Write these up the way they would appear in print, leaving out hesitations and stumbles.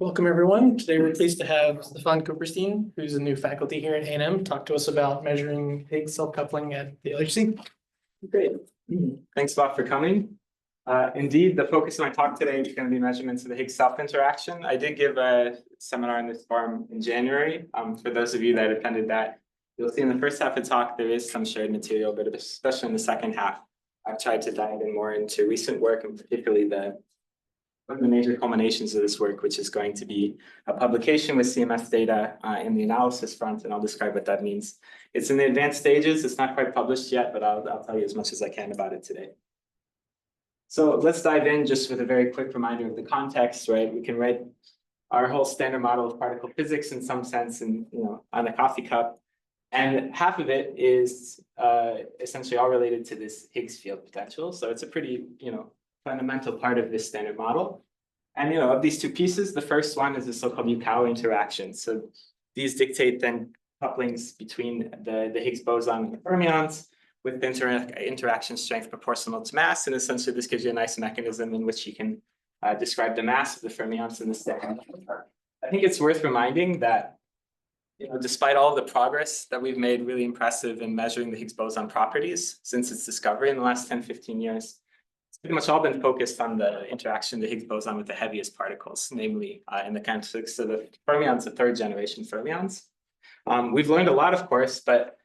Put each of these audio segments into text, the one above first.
Welcome, everyone. Today we're pleased to have Stephane Cooperstein, who's a new faculty here at A&M, talk to us about measuring Higgs self-coupling at the LHC. Great. Thanks a lot for coming. Indeed, the focus of my talk today is going to be measurements of the Higgs self-interaction. I did give a seminar in this forum in January. For those of you that attended that, you'll see in the first half of the talk, there is some shared material, but especially in the second half, I've tried to dive in more into recent work, and particularly one of the major culminations of this work, which is going to be a publication with CMS data in the analysis front, and I'll describe what that means. It's in the advanced stages. It's not quite published yet, but I'll tell you as much as I can about it today. So let's dive in just with a very quick reminder of the context, right? We can write our whole standard model of particle physics in some sense on a coffee cup. And half of it is essentially all related to this Higgs field potential. So it's a pretty, fundamental part of this standard model. And, of these two pieces, the first one is the so-called Yukawa interaction. So these dictate then couplings between the Higgs boson and the fermions with interaction strength proportional to mass. And essentially, this gives you a nice mechanism in which you can describe the mass of the fermions in the standard model. I think it's worth reminding that despite all the progress that we've made really impressive in measuring the Higgs boson properties since its discovery in the last 10, 15 years, it's pretty much all been focused on the interaction of the Higgs boson with the heaviest particles, namely in the context of the fermions, the third generation fermions. We've learned a lot, of course, but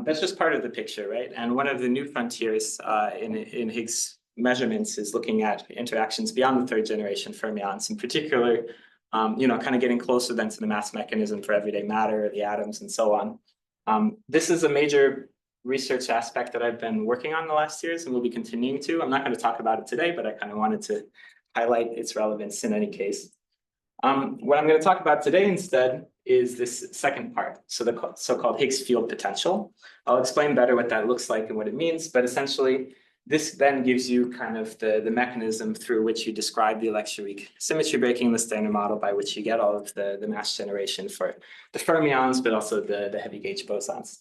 that's just part of the picture, right? And one of the new frontiers in Higgs measurements is looking at interactions beyond the third generation fermions, in particular, kind of getting closer then to the mass mechanism for everyday matter, the atoms, and so on. This is a major research aspect that I've been working on the last years and will be continuing to. I'm not going to talk about it today, but I kind of wanted to highlight its relevance in any case. What I'm going to talk about today instead is this second part, so the so-called Higgs field potential. I'll explain better what that looks like and what it means, but essentially, this then gives you kind of the mechanism through which you describe the electroweak symmetry breaking in the standard model, by which you get all of the mass generation for the fermions, but also the heavy gauge bosons.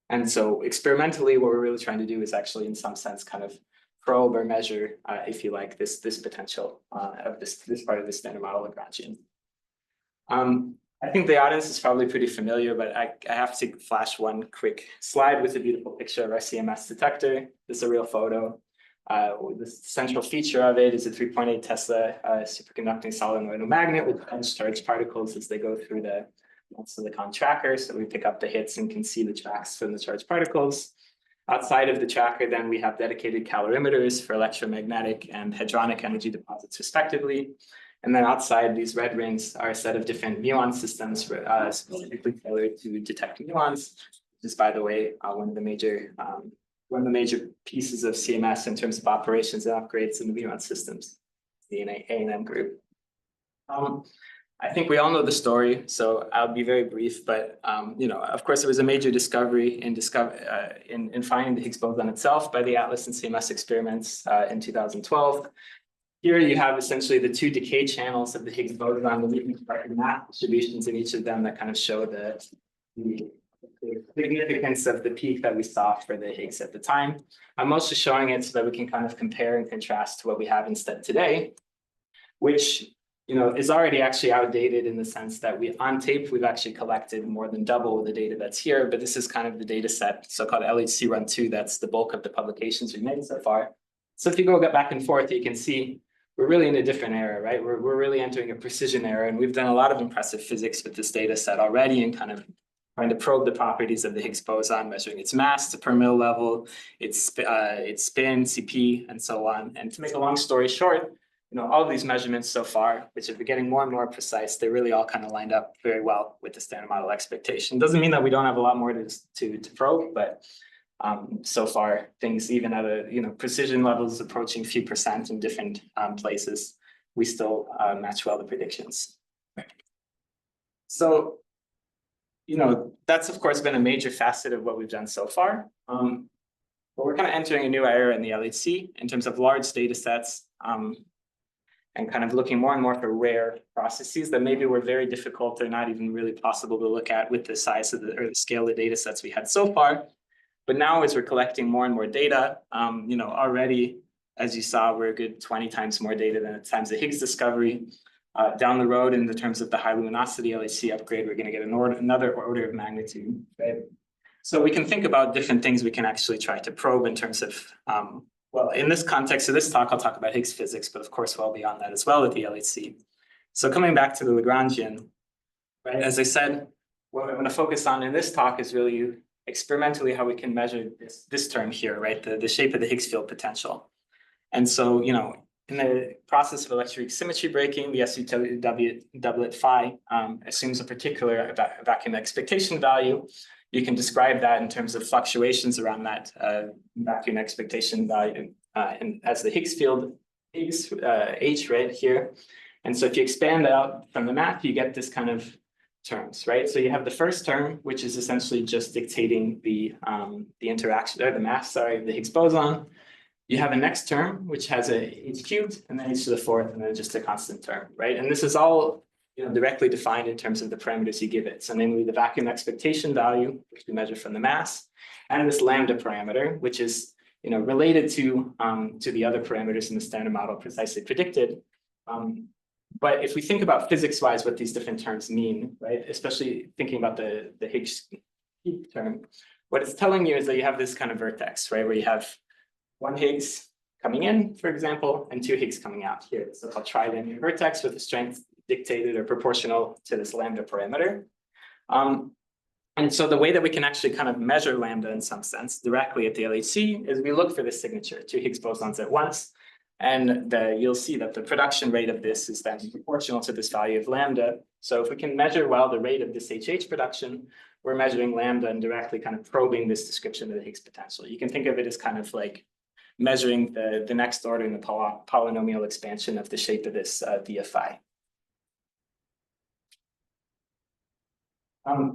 And so experimentally, what we're really trying to do is actually, in some sense, kind of probe or measure, if you like, this potential of this part of the standard model Lagrangian. I think the audience is probably pretty familiar, but I have to flash one quick slide with a beautiful picture of our CMS detector. This is a real photo. The central feature of it is a 3.8 Tesla superconducting solenoidal magnet with dense charged particles as they go through the silicon tracker. So we pick up the hits and can see the tracks from the charged particles. Outside of the tracker, then we have dedicated calorimeters for electromagnetic and hadronic energy deposits, respectively. And then outside these red rings are a set of different muon systems specifically tailored to detect muons, which is, by the way, one of the major pieces of CMS in terms of operations and upgrades in the muon systems, the A&M group. I think we all know the story, so I'll be very brief. But of course, it was a major discovery in finding the Higgs boson itself by the ATLAS and CMS experiments in 2012. Here you have essentially the two decay channels of the Higgs boson, the mass distributions in each of them that kind of show the significance of the peak that we saw for the Higgs at the time. I'm mostly showing it so that we can kind of compare and contrast to what we have instead today, which is already actually outdated in the sense that on tape, we've actually collected more than double the data that's here, but this is kind of the data set, so-called LHC Run-2, that's the bulk of the publications we've made so far. So if you go back and forth, you can see we're really in a different era, right? We're really entering a precision era, and we've done a lot of impressive physics with this data set already and kind of trying to probe the properties of the Higgs boson, measuring its mass, the per mil level, its spin, CP, and so on. And to make a long story short, all of these measurements so far, which are getting more and more precise, they really all kind of lined up very well with the standard model expectation. Doesn't mean that we don't have a lot more to probe, but so far things, even at precision levels approaching few percent in different places, we still match well the predictions. So, that's of course been a major facet of what we've done so far. But we're kind of entering a new era in the LHC in terms of large data sets. And kind of looking more and more for rare processes that maybe were very difficult or not even really possible to look at with the size of the scale of the data sets we had so far. But now, as we're collecting more and more data, already as you saw, we're a good 20 times more data than at the times of Higgs discovery. Down the road, in the terms of the high luminosity LHC upgrade, we're going to get another order of magnitude, right? So we can think about different things we can actually try to probe in terms of, well, in this context of this talk, I'll talk about Higgs physics, but of course, well beyond that as well at the LHC. So coming back to the Lagrangian, right? As I said, what I'm going to focus on in this talk is really experimentally how we can measure this term here, right? The shape of the Higgs field potential. And so, you know, in the process of electroweak symmetry breaking, the SU doublet phi assumes a particular vacuum expectation value. You can describe that in terms of fluctuations around that vacuum expectation value and as the Higgs field, Higgs H right here. And so if you expand out from the math, you get this kind of terms, right? So you have the first term, which is essentially just dictating the interaction, or the mass, sorry, of the Higgs boson. You have a next term, which has a h cubed, and then h to the fourth, and then just a constant term, right? And this is all, you know, directly defined in terms of the parameters you give it. So namely the vacuum expectation value, which we measure from the mass, and this lambda parameter, which is, you know, related to the other parameters in the standard model precisely predicted. But if we think about physics-wise what these different terms mean, right, especially thinking about the Higgs term, what it's telling you is that you have this kind of vertex, right, where you have one Higgs coming in, for example, and two Higgs coming out here. So called trilinear vertex with a strength dictated or proportional to this lambda parameter. And so the way that we can actually kind of measure lambda in some sense directly at the LHC is we look for this signature, two Higgs bosons at once. And you'll see that the production rate of this is then proportional to this value of lambda. So if we can measure well the rate of this HH production, we're measuring lambda and directly kind of probing this description of the Higgs potential. You can think of it as kind of like measuring the next order in the polynomial expansion of the shape of this VFI.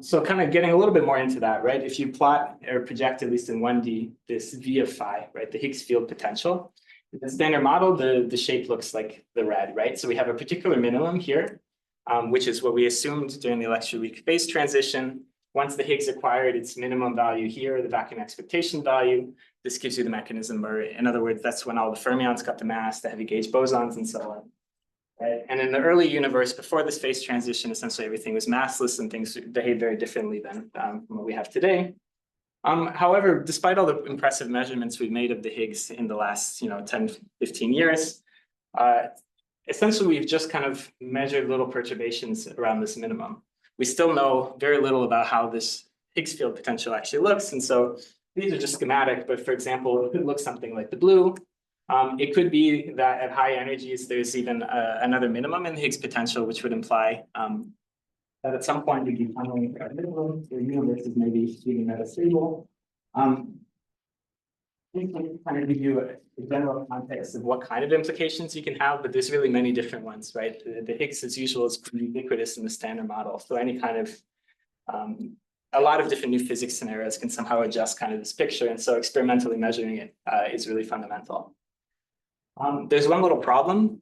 So kind of getting a little bit more into that, right? If you plot or project, at least in 1D, this VFI, right, the Higgs field potential, in the standard model, the shape looks like the red, right? So we have a particular minimum here, which is what we assumed during the electroweak phase transition. Once the Higgs acquired its minimum value here, the vacuum expectation value, this gives you the mechanism, or in other words, that's when all the fermions got the mass, the heavy gauge bosons, and so on. Right? And in the early universe, before this phase transition, essentially everything was massless and things behaved very differently than from what we have today. However, despite all the impressive measurements we've made of the Higgs in the last 10, 15 years, essentially we've just kind of measured little perturbations around this minimum. We still know very little about how this Higgs field potential actually looks. And so these are just schematic, but for example, it could look something like the blue. It could be that at high energies, there's even another minimum in the Higgs potential, which would imply that at some point we'd be tunneling a minimum, the universe is maybe even metastable. This can kind of give you a general context of what kind of implications you can have, but there's really many different ones, right? The Higgs, as usual, is pretty ubiquitous in the standard model. So any kind of, a lot of different new physics scenarios can somehow adjust kind of this picture. And so experimentally measuring it is really fundamental. There's one little problem,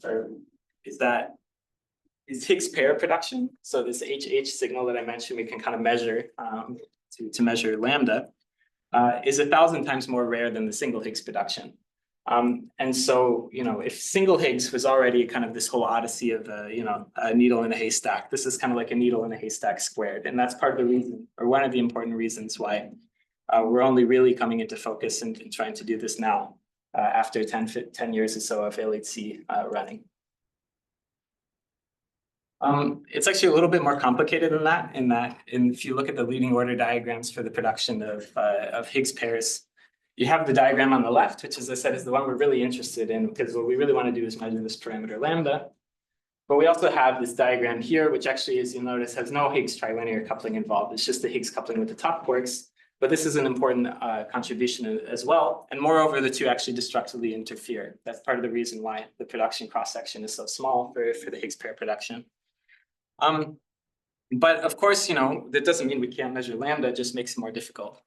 is Higgs pair production. So this HH signal that I mentioned, we can kind of measure to measure lambda, is 1,000 times more rare than the single Higgs production. And so, if single Higgs was already kind of this whole odyssey of, a needle in a haystack, this is kind of like a needle in a haystack squared. And that's part of the reason, or one of the important reasons why we're only really coming into focus and trying to do this now after 10 years or so of LHC running. It's actually a little bit more complicated than that, if you look at the leading order diagrams for the production of Higgs pairs, you have the diagram on the left, which, as I said, is the one we're really interested in, because what we really want to do is measure this parameter lambda. But we also have this diagram here, which actually, as you'll notice, has no Higgs trilinear coupling involved. It's just the Higgs coupling with the top quarks. But this is an important contribution as well. And moreover, the two actually destructively interfere. That's part of the reason why the production cross-section is so small for the Higgs pair production. But of course, that doesn't mean we can't measure lambda, it just makes it more difficult.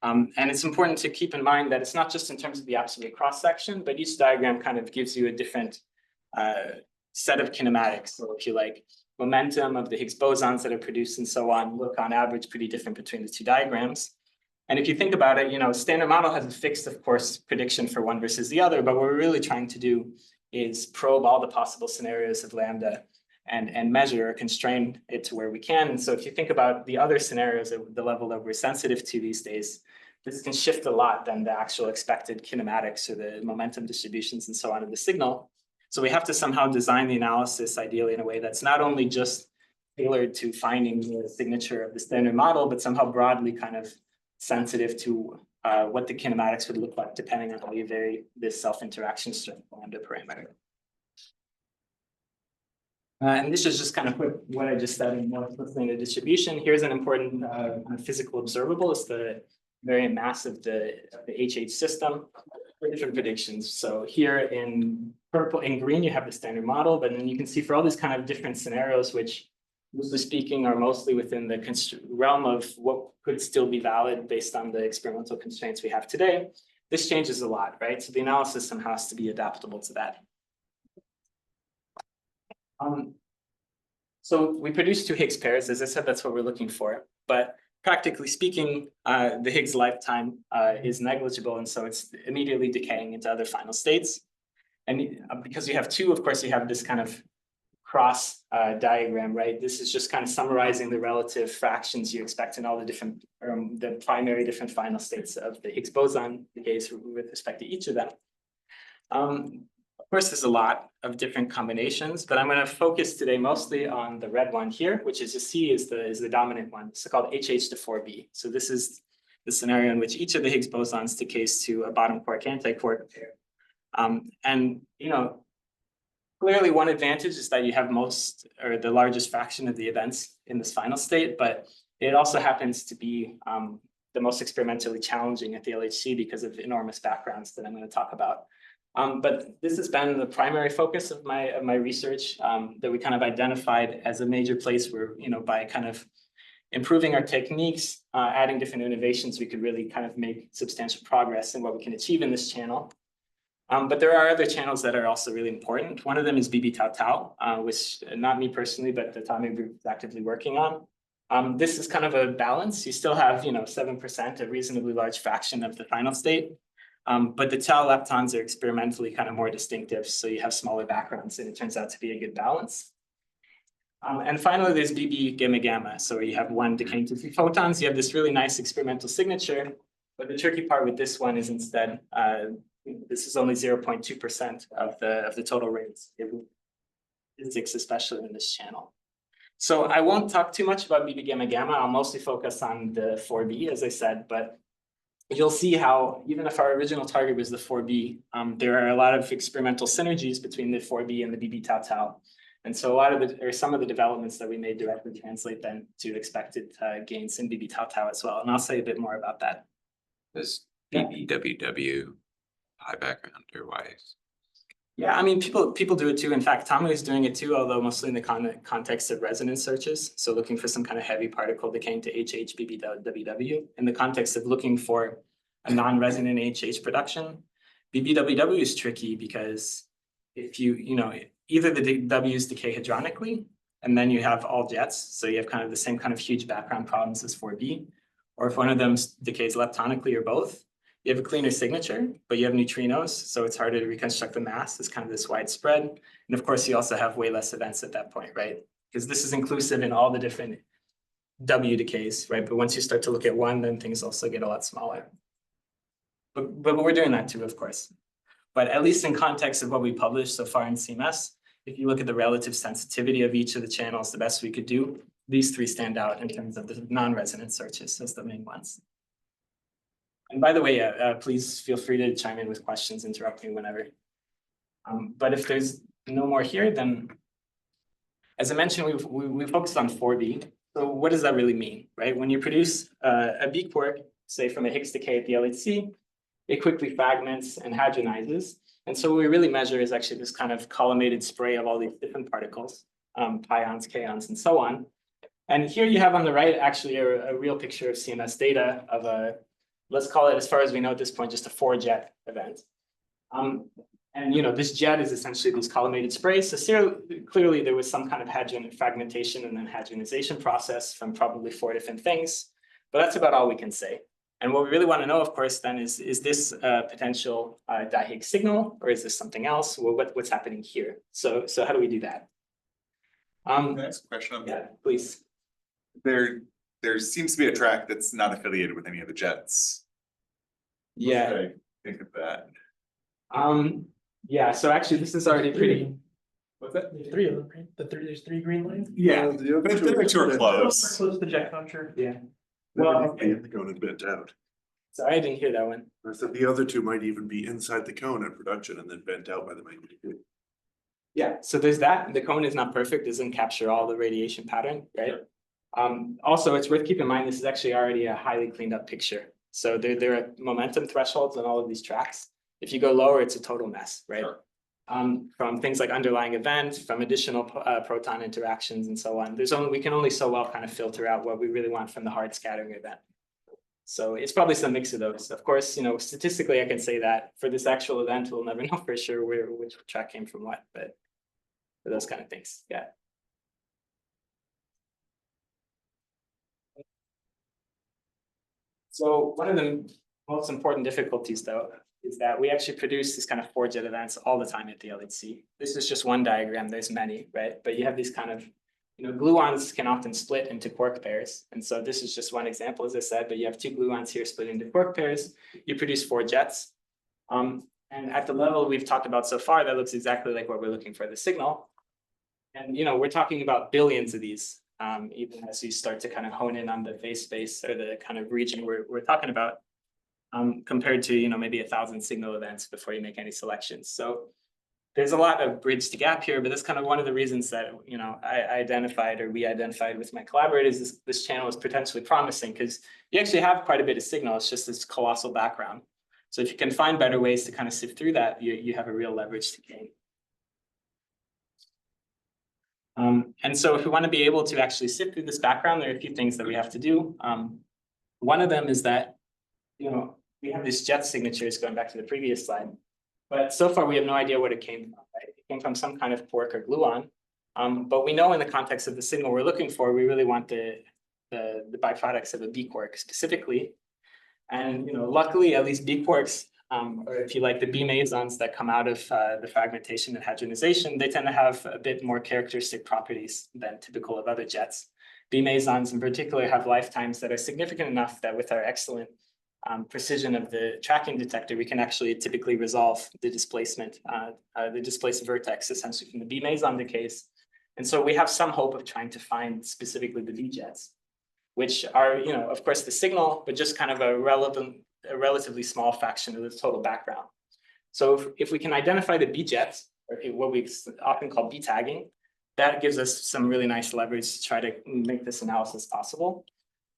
And it's important to keep in mind that it's not just in terms of the absolute cross-section, but each diagram kind of gives you a different set of kinematics. So if you like, momentum of the Higgs bosons that are produced and so on look on average pretty different between the two diagrams. And if you think about it, standard model has a fixed, of course, prediction for one versus the other, but what we're really trying to do is probe all the possible scenarios of lambda and measure or constrain it to where we can. And so if you think about the other scenarios at the level that we're sensitive to these days, this can shift a lot than the actual expected kinematics or the momentum distributions and so on of the signal. So we have to somehow design the analysis ideally in a way that's not only just tailored to finding the signature of the standard model, but somehow broadly kind of sensitive to what the kinematics would look like depending on how you vary this self-interaction strength lambda parameter. And this is just kind of what I just said in more explicitly in the distribution. Here's an important physical observable. It's the variant mass of the HH system for different predictions. So here in purple, in green, you have the standard model, but then you can see for all these kind of different scenarios, which loosely speaking are mostly within the realm of what could still be valid based on the experimental constraints we have today. This changes a lot, right? So the analysis somehow has to be adaptable to that. So we produce two Higgs pairs. As I said, that's what we're looking for. But practically speaking, the Higgs lifetime is negligible, and so it's immediately decaying into other final states. And because you have two, of course, you have this kind of cross diagram, right? This is just kind of summarizing the relative fractions you expect in all the different, the primary different final states of the Higgs boson decays with respect to each of them. Of course, there's a lot of different combinations, but I'm going to focus today mostly on the red one here, which is you see is the dominant one. It's called HH to 4b. So this is the scenario in which each of the Higgs bosons decays to a bottom quark anti-quark pair. And clearly one advantage is that you have most or the largest fraction of the events in this final state, but it also happens to be the most experimentally challenging at the LHC because of enormous backgrounds that I'm going to talk about. But this has been the primary focus of my research that we kind of identified as a major place where, by kind of improving our techniques, adding different innovations, we could really kind of make substantial progress in what we can achieve in this channel. But there are other channels that are also really important. One of them is BB tau tau, which not me personally, but the TAMU group is actively working on. This is kind of a balance. You still have, 7%, a reasonably large fraction of the final state. But the tau leptons are experimentally kind of more distinctive. So you have smaller backgrounds, and it turns out to be a good balance. And finally, there's BB gamma gamma. So you have one decaying to 3 photons. You have this really nice experimental signature. But the tricky part with this one is instead, this is only 0.2% of the total rates, physics, especially in this channel. So I won't talk too much about BB gamma gamma. I'll mostly focus on the 4B, as I said, but you'll see how even if our original target was the 4B, there are a lot of experimental synergies between the 4B and the BB tau tau. And so some of the developments that we made directly translate then to expected gains in BB tau tau as well. And I'll say a bit more about that. Does BBWW high background or wise? Yeah, I mean, people do it too. In fact, TAMU is doing it too, although mostly in the context of resonance searches. So looking for some kind of heavy particle decaying to HH BBWW in the context of looking for a non-resonant HH production. BBWW is tricky because if either the W's decay hadronically, and then you have all jets. So you have kind of the same kind of huge background problems as 4B, or if one of them decays leptonically or both, you have a cleaner signature, but you have neutrinos, so it's harder to reconstruct the mass. It's kind of this widespread. And of course, you also have way less events at that point, right? Because this is inclusive in all the different W decays, right? But once you start to look at one, then things also get a lot smaller. But we're doing that too, of course. But at least in context of what we published so far in CMS, if you look at the relative sensitivity of each of the channels, the best we could do, these three stand out in terms of the non-resonant searches as the main ones. And by the way, please feel free to chime in with questions, interrupt me whenever. But if there's no more here, then as I mentioned, we focused on 4B. So what does that really mean, right? When you produce a B quark, say from a Higgs decay at the LHC, it quickly fragments and hadronizes. And so what we really measure is actually this kind of collimated spray of all these different particles, pions, kaons, and so on. And here you have on the right actually a real picture of CMS data of a, let's call it, as far as we know at this point, just a 4-jet event. And this jet is essentially these collimated sprays. So clearly there was some kind of hadron fragmentation and then hadronization process from probably 4 different things. But that's about all we can say. And what we really want to know, of course, then is this a potential di-Higgs signal, or is this something else? Well, what's happening here? So how do we do that? Next question. Yeah, please. There seems to be a track that's not affiliated with any of the jets. What Yeah. should I think of that? Yeah, so actually this is already pretty. What's that? There's three of them, right? There's three green lines. Yeah, but they're two are close. Close to jet launcher. Yeah. Well, The cone and bent out. sorry, I didn't hear that one. I said the other two might even be inside the cone in production and then bent out by the magnetic field. Yeah, so there's that. The cone is not perfect, doesn't capture all the radiation pattern, right? Also, it's worth keeping in mind, this is actually already a highly cleaned up picture. So there are momentum thresholds on all of these tracks. If you go lower, it's a total mess, right? Sure. From things like underlying events, from additional proton interactions and so on. We can only so well kind of filter out what we really want from the hard scattering event. So it's probably some mix of those. Of course, statistically, I can say that for this actual event, we'll never know for sure which track came from what, but for those kind of things, yeah. So one of the most important difficulties, though, is that we actually produce these kind of 4-jet events all the time at the LHC. This is just one diagram, there's many, right? But you have these kind of, gluons can often split into quark pairs. And so this is just one example, as I said, but you have 2 gluons here split into quark pairs. You produce 4 jets. And at the level we've talked about so far, that looks exactly like what we're looking for the signal. And, we're talking about billions of these. Even as you start to kind of hone in on the phase space or the kind of region we're talking about, compared to maybe 1,000 signal events before you make any selections. So there's a lot of bridge to gap here, but that's kind of one of the reasons that we identified with my collaborators. This channel is potentially promising because you actually have quite a bit of signal. It's just this colossal background. So if you can find better ways to kind of sift through that, you have a real leverage to gain. And so if we want to be able to actually sift through this background, there are a few things that we have to do. One of them is that, we have these jet signatures going back to the previous slide, but so far we have no idea what it came from, right? It came from some kind of quark or gluon. But we know in the context of the signal we're looking for, we really want the byproducts of a B quark specifically. And, luckily, at least B quarks, or if you like the B mesons that come out of the fragmentation and hadronization, they tend to have a bit more characteristic properties than typical of other jets. B mesons in particular have lifetimes that are significant enough that with our excellent precision of the tracking detector, we can actually typically resolve the displacement, the displaced vertex essentially from the B meson decays. And so we have some hope of trying to find specifically the B jets, which are, of course, the signal, but just kind of a relatively small fraction of the total background. So if we can identify the B jets, or what we often call B tagging, that gives us some really nice leverage to try to make this analysis possible.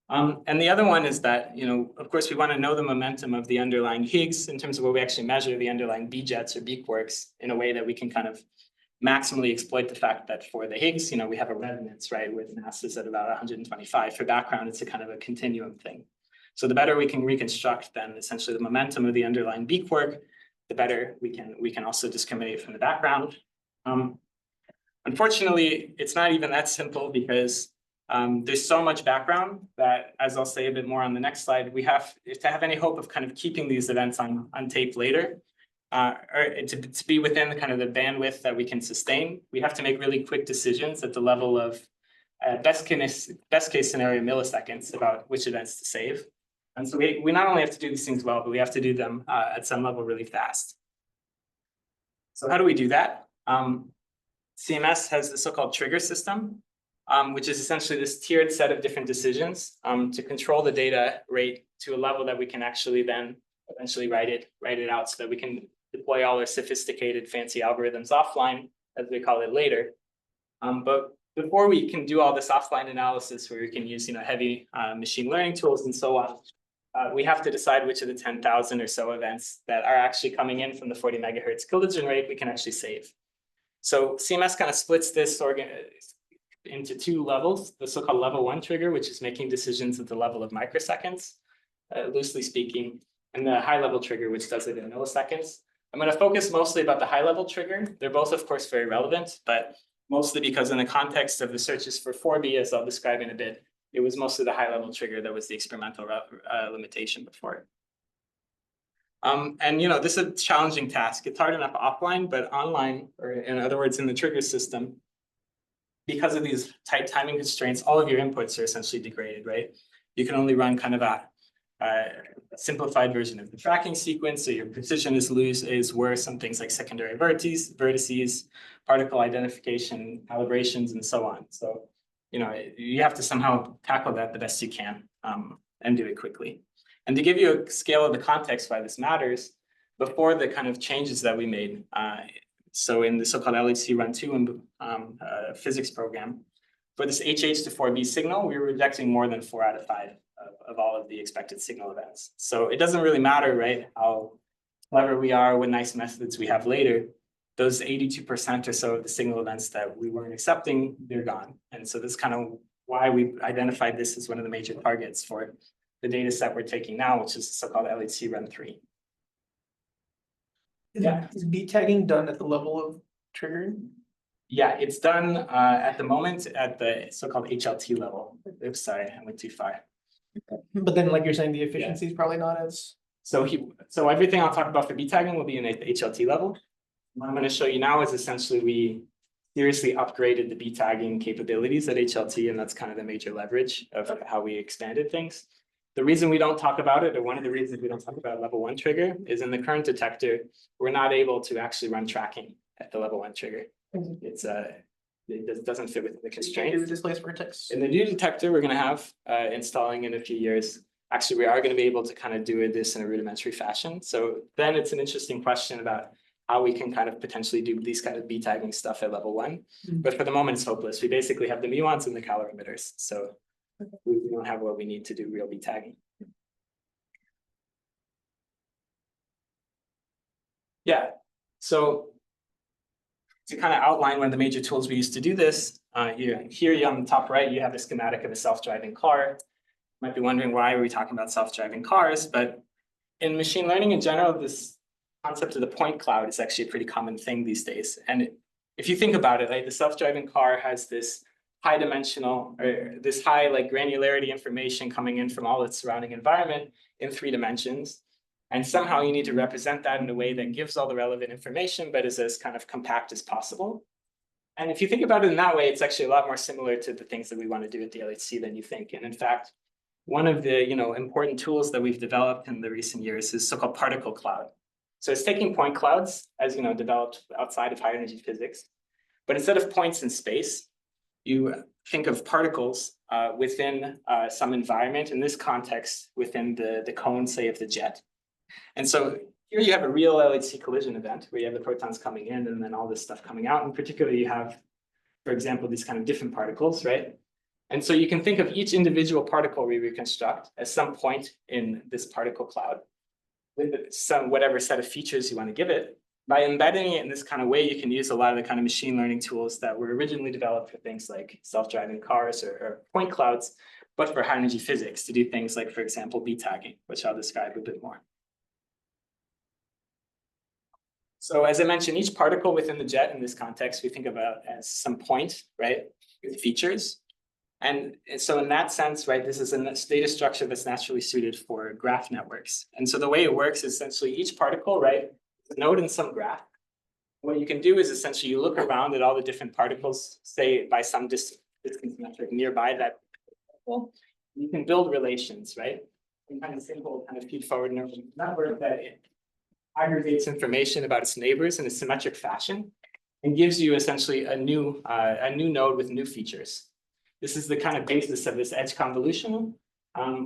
And the other one is that, of course, we want to know the momentum of the underlying Higgs in terms of where we actually measure the underlying B jets or B quarks in a way that we can kind of maximally exploit the fact that for the Higgs, we have a resonance, right, with masses at about 125. For background, it's a kind of a continuum thing. So the better we can reconstruct then essentially the momentum of the underlying B quark, the better we can also discriminate from the background. Unfortunately, it's not even that simple because there's so much background that, as I'll say a bit more on the next slide, we have to have any hope of kind of keeping these events on tape later, or to be within the kind of the bandwidth that we can sustain. We have to make really quick decisions at the level of best case scenario milliseconds about which events to save. And so we not only have to do these things well, but we have to do them at some level really fast. So how do we do that? CMS has the so-called trigger system, which is essentially this tiered set of different decisions to control the data rate to a level that we can actually then eventually write it out so that we can deploy all our sophisticated fancy algorithms offline, as we call it later. But before we can do all this offline analysis where we can use heavy machine learning tools and so on, we have to decide which of the 10,000 or so events that are actually coming in from the 40 megahertz kilogen rate we can actually save. So CMS kind of splits this into 2 levels, the so-called level 1 trigger, which is making decisions at the level of microseconds, loosely speaking, and the high level trigger, which does it in milliseconds. I'm going to focus mostly about the high level trigger. They're both, of course, very relevant, but mostly because in the context of the searches for 4B, as I'll describe in a bit, It was mostly the high level trigger that was the experimental limitation before. And this is a challenging task. It's hard enough offline, but online, or in other words, in the trigger system, because of these tight timing constraints, all of your inputs are essentially degraded, right? You can only run kind of a simplified version of the tracking sequence, so your precision is worse on things like secondary vertices, particle identification, calibrations, and so on. So, you have to somehow tackle that the best you can and do it quickly. And to give you a scale of the context why this matters, before the kind of changes that we made, so in the so-called LHC Run-3 physics program, for this HH to 4B signal, we were rejecting more than 4 out of 5 of all of the expected signal events. So it doesn't really matter, right, how clever we are, what nice methods we have later. Those 82% or so of the signal events that we weren't accepting, they're gone. And so this is kind of why we identified this as one of the major targets for the data set we're taking now, which is the so-called LHC Run-3. Yeah. Is beat tagging done at the level of trigger? Yeah, it's done at the moment at the so-called HLT level. Oops, sorry, I went too far. But then, like you're saying, the efficiency is probably not as. So everything I'll talk about for beat tagging will be in the HLT level. What I'm going to show you now is essentially we seriously upgraded the beat tagging capabilities at HLT, and that's kind of the major leverage of how we expanded things. The reason we don't talk about it, or one of the reasons we don't talk about level 1 trigger, is in the current detector, we're not able to actually run tracking at the level 1 trigger. It doesn't fit within the constraints. Displaced vertex. In the new detector we're going to have installing in a few years, actually we are going to be able to kind of do this in a rudimentary fashion. So then it's an interesting question about how we can kind of potentially do these kind of beat tagging stuff at level 1. But for the moment, it's hopeless. We basically have the muons and the calorimeters. So we don't have what we need to do real beat tagging. Yeah, so to kind of outline one of the major tools we use to do this, here on the top right, you have a schematic of a self-driving car. You might be wondering, why are we talking about self-driving cars? But in machine learning in general, this concept of the point cloud is actually a pretty common thing these days. And if you think about it, like the self-driving car has this high dimensional, or this high like granularity information coming in from all its surrounding environment in 3 dimensions. And somehow you need to represent that in a way that gives all the relevant information, but is as kind of compact as possible. And if you think about it in that way, it's actually a lot more similar to the things that we want to do at the LHC than you think. And in fact, one of the important tools that we've developed in the recent years is so-called particle cloud. So it's taking point clouds, as developed outside of high energy physics, but instead of points in space, you think of particles within some environment, in this context, within the cone, say, of the jet. And so here you have a real LHC collision event where you have the protons coming in and then all this stuff coming out. And particularly you have, for example, these kind of different particles, right? And so you can think of each individual particle we reconstruct as some point in this particle cloud with some whatever set of features you want to give it. By embedding it in this kind of way, you can use a lot of the kind of machine learning tools that were originally developed for things like self-driving cars or point clouds, but for high energy physics to do things like, for example, beat tagging, which I'll describe a bit more. So as I mentioned, each particle within the jet in this context, we think about as some point, right, with features. And so in that sense, right, this is a data structure that's naturally suited for graph networks. And so the way it works is essentially each particle, right, is a node in some graph. What you can do is essentially you look around at all the different particles, say by some distance metric nearby that particle. You can build relations, right? Some kind of simple kind of feed-forward neural network that aggregates information about its neighbors in a symmetric fashion and gives you essentially a new node with new features. This is the kind of basis of this edge convolutional,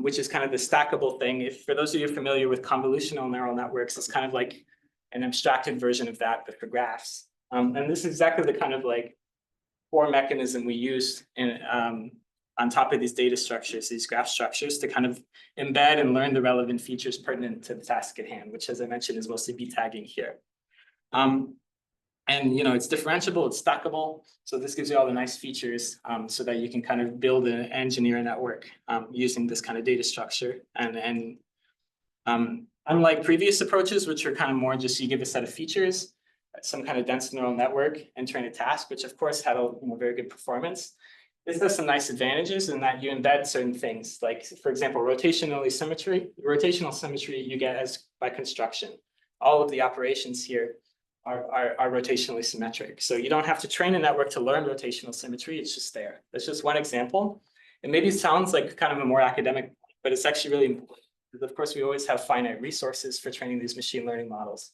which is kind of the stackable thing. If for those of you familiar with convolutional neural networks, it's kind of like an abstracted version of that, but for graphs. And this is exactly the kind of like core mechanism we use in, on top of these data structures, these graph structures, to kind of embed and learn the relevant features pertinent to the task at hand, which, as I mentioned, is mostly beat tagging here. And it's differentiable, it's stackable. So this gives you all the nice features so that you can kind of build and engineer a network using this kind of data structure. And unlike previous approaches, which are kind of more just you give a set of features, some kind of dense neural network, and train a task, which of course had a very good performance. This has some nice advantages in that you embed certain things, like for example, rotational symmetry you get as by construction. All of the operations here are rotationally symmetric. So you don't have to train a network to learn rotational symmetry, it's just there. That's just one example. And maybe it sounds like kind of a more academic, but it's actually really important. Because of course, we always have finite resources for training these machine learning models.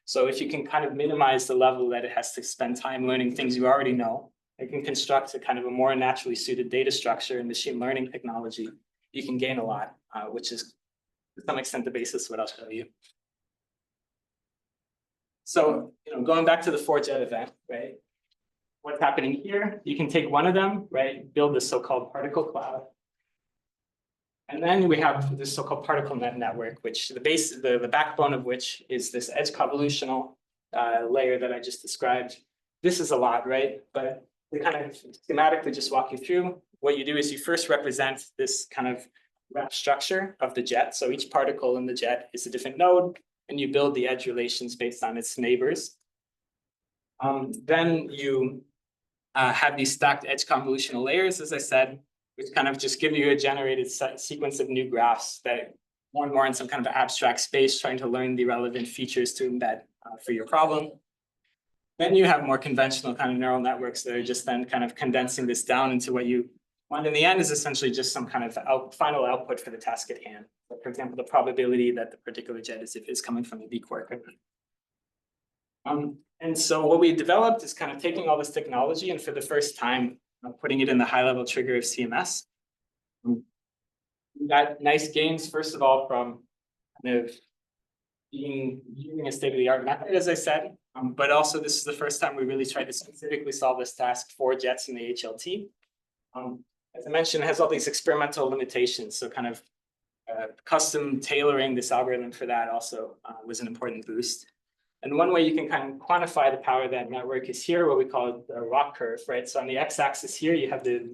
So if you can kind of minimize the level that it has to spend time learning things you already know, it can construct a kind of a more naturally suited data structure and machine learning technology, you can gain a lot, which is to some extent the basis of what I'll show you. So, going back to the 4-jet event, right? What's happening here? You can take one of them, right? Build this so-called particle cloud. And then we have this so-called particle net network, which the backbone of which is this edge convolutional layer that I just described. This is a lot, right? But to kind of schematically just walk you through, what you do is you first represent this kind of graph structure of the jet. So each particle in the jet is a different node, and you build the edge relations based on its neighbors. Then you have these stacked edge convolutional layers, as I said, which kind of just give you a generated sequence of new graphs that more and more in some kind of abstract space, trying to learn the relevant features to embed for your problem. Then you have more conventional kind of neural networks that are just then kind of condensing this down into what you want in the end is essentially just some kind of final output for the task at hand. So for example, the probability that the particular jet is coming from a B quark. And so what we developed is kind of taking all this technology and for the first time, putting it in the high-level trigger of CMS. We got nice gains, first of all, from kind of using a state-of-the-art method, as I said, but also this is the first time we really tried to specifically solve this task for jets in the HLT. As I mentioned, it has all these experimental limitations, so kind of custom tailoring this algorithm for that also was an important boost. And one way you can kind of quantify the power of that network is here, what we call the ROC curve, right? So on the x-axis here, you have the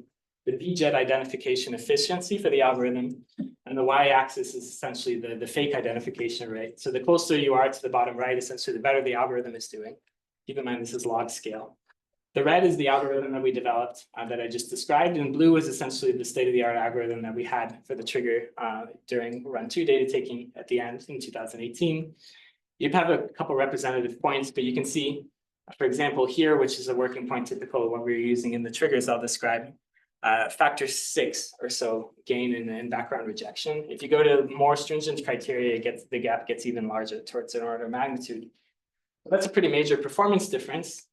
V-jet identification efficiency for the algorithm, and the y-axis is essentially the fake identification rate. So the closer you are to the bottom right, essentially, the better the algorithm is doing. Keep in mind, this is log scale. The red is the algorithm that we developed that I just described, and blue is essentially the state-of-the-art algorithm that we had for the trigger during Run-2 data taking at the end in 2018. You have a couple representative points, but you can see, for example, here, which is a working point typical of what we're using in the triggers I'll describe, factor 6 or so gain in background rejection. If you go to more stringent criteria, the gap gets even larger towards an order of magnitude. But that's a pretty major performance difference.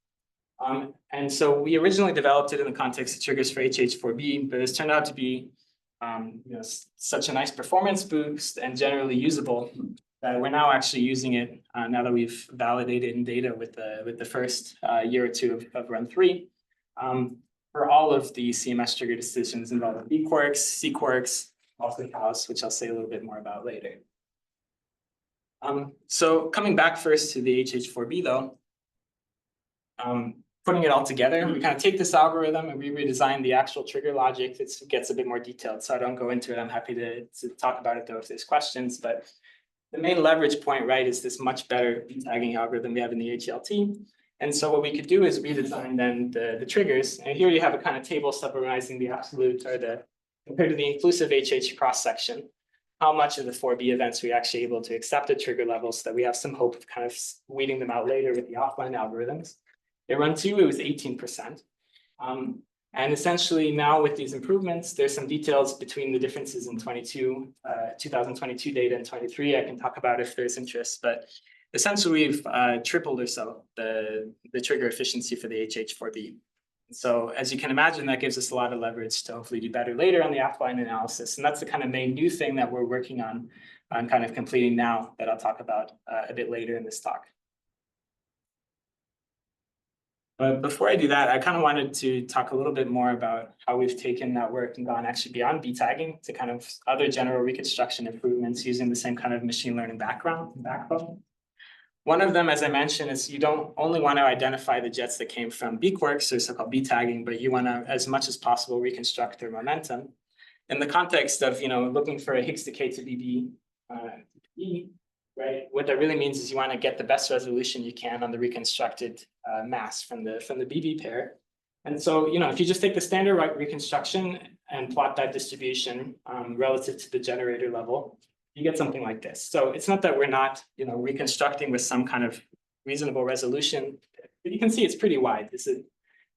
And so we originally developed it in the context of triggers for HH4B, but it's turned out to be such a nice performance boost and generally usable that we're now actually using it now that we've validated in data with the first year or two of Run-3 for all of the CMS trigger decisions involving B quarks, C quarks, also cows, which I'll say a little bit more about later. So coming back first to the HH4B though, putting it all together, we kind of take this algorithm and we redesign the actual trigger logic. It gets a bit more detailed, so I don't go into it. I'm happy to talk about it though if there's questions, but the main leverage point, right, is this much better tagging algorithm we have in the HLT. And so what we could do is redesign then the triggers. And here you have a kind of table summarizing the absolute or compared to the inclusive HH cross section, how much of the 4B events we're actually able to accept at trigger level so that we have some hope of kind of weeding them out later with the offline algorithms. At Run-2, it was 18%. And essentially now with these improvements, there's some details between the differences in 2022 data and 23. I can talk about if there's interest, but essentially we've tripled or so the trigger efficiency for the HH4B. So as you can imagine, that gives us a lot of leverage to hopefully do better later on the offline analysis. And that's the kind of main new thing that we're working on kind of completing now that I'll talk about a bit later in this talk. But before I do that, I kind of wanted to talk a little bit more about how we've taken that work and gone actually beyond B-tagging to kind of other general reconstruction improvements using the same kind of machine learning backbone. One of them, as I mentioned, is you don't only want to identify the jets that came from B quarks or so-called B-tagging, but you want to, as much as possible, reconstruct their momentum. In the context of, looking for a Higgs decay to BB, right? What that really means is you want to get the best resolution you can on the reconstructed mass from the BB pair. And so, if you just take the standard reconstruction and plot that distribution relative to the generator level, you get something like this. So it's not that we're not, reconstructing with some kind of reasonable resolution, but you can see it's pretty wide. This is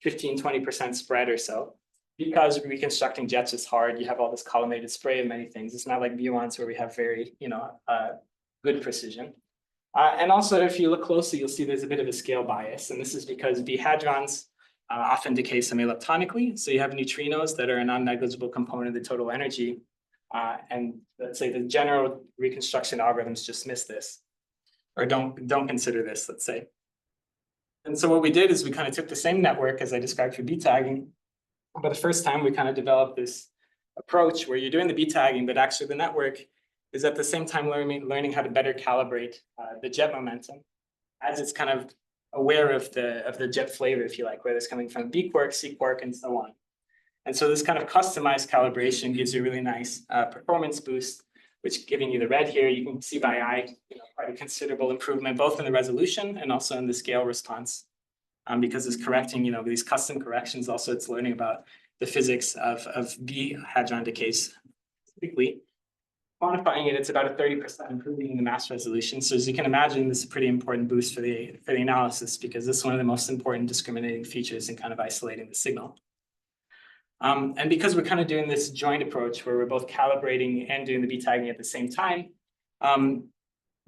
15–20% spread or so. Because reconstructing jets is hard, you have all this collimated spray and many things. It's not like muons where we have very, good precision. And also, if you look closely, you'll see there's a bit of a scale bias. And this is because B hadrons often decay semi-leptonically. So you have neutrinos that are a non-negligible component of the total energy. And let's say the general reconstruction algorithms just miss this, or don't consider this, let's say. And so what we did is we kind of took the same network as I described for B tagging, but the first time we kind of developed this approach where you're doing the B tagging, but actually the network is at the same time learning how to better calibrate the jet momentum as it's kind of aware of the jet flavor, if you like, whether it's coming from B quark, C quark, and so on. And so this kind of customized calibration gives you a really nice performance boost, which giving you the red here, you can see by eye, quite a considerable improvement, both in the resolution and also in the scale response. Because it's correcting, these custom corrections, also it's learning about the physics of B hadron decays. Specifically, quantifying it, it's about a 30% improvement in the mass resolution. So as you can imagine, this is a pretty important boost for the analysis, because this is one of the most important discriminating features in kind of isolating the signal. And because we're kind of doing this joint approach where we're both calibrating and doing the B tagging at the same time,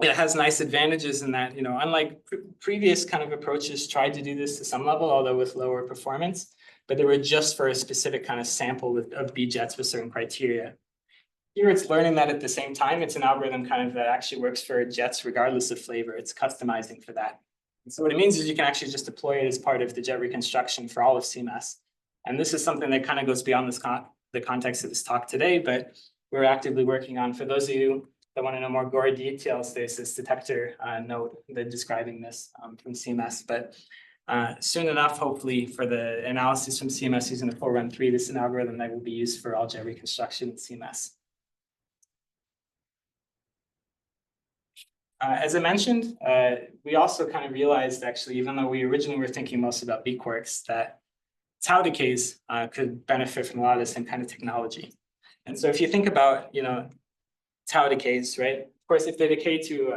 it has nice advantages in that, unlike previous kind of approaches tried to do this to some level, although with lower performance, but they were just for a specific kind of sample of B jets with certain criteria. Here it's learning that at the same time, it's an algorithm kind of that actually works for jets regardless of flavor. It's customizing for that. And so what it means is you can actually just deploy it as part of the jet reconstruction for all of CMS. And this is something that kind of goes beyond the context of this talk today, but we're actively working on. For those of you that want to know more gory details, there's this detector note that describing this from CMS. But soon enough, hopefully, for the analysis from CMS using the full Run-3, this is an algorithm that will be used for all jet reconstruction in CMS. As I mentioned, we also kind of realized, actually, even though we originally were thinking most about B quarks, that tau decays could benefit from a lot of the same kind of technology. And so if you think about, tau decays, right? Of course, if they decay to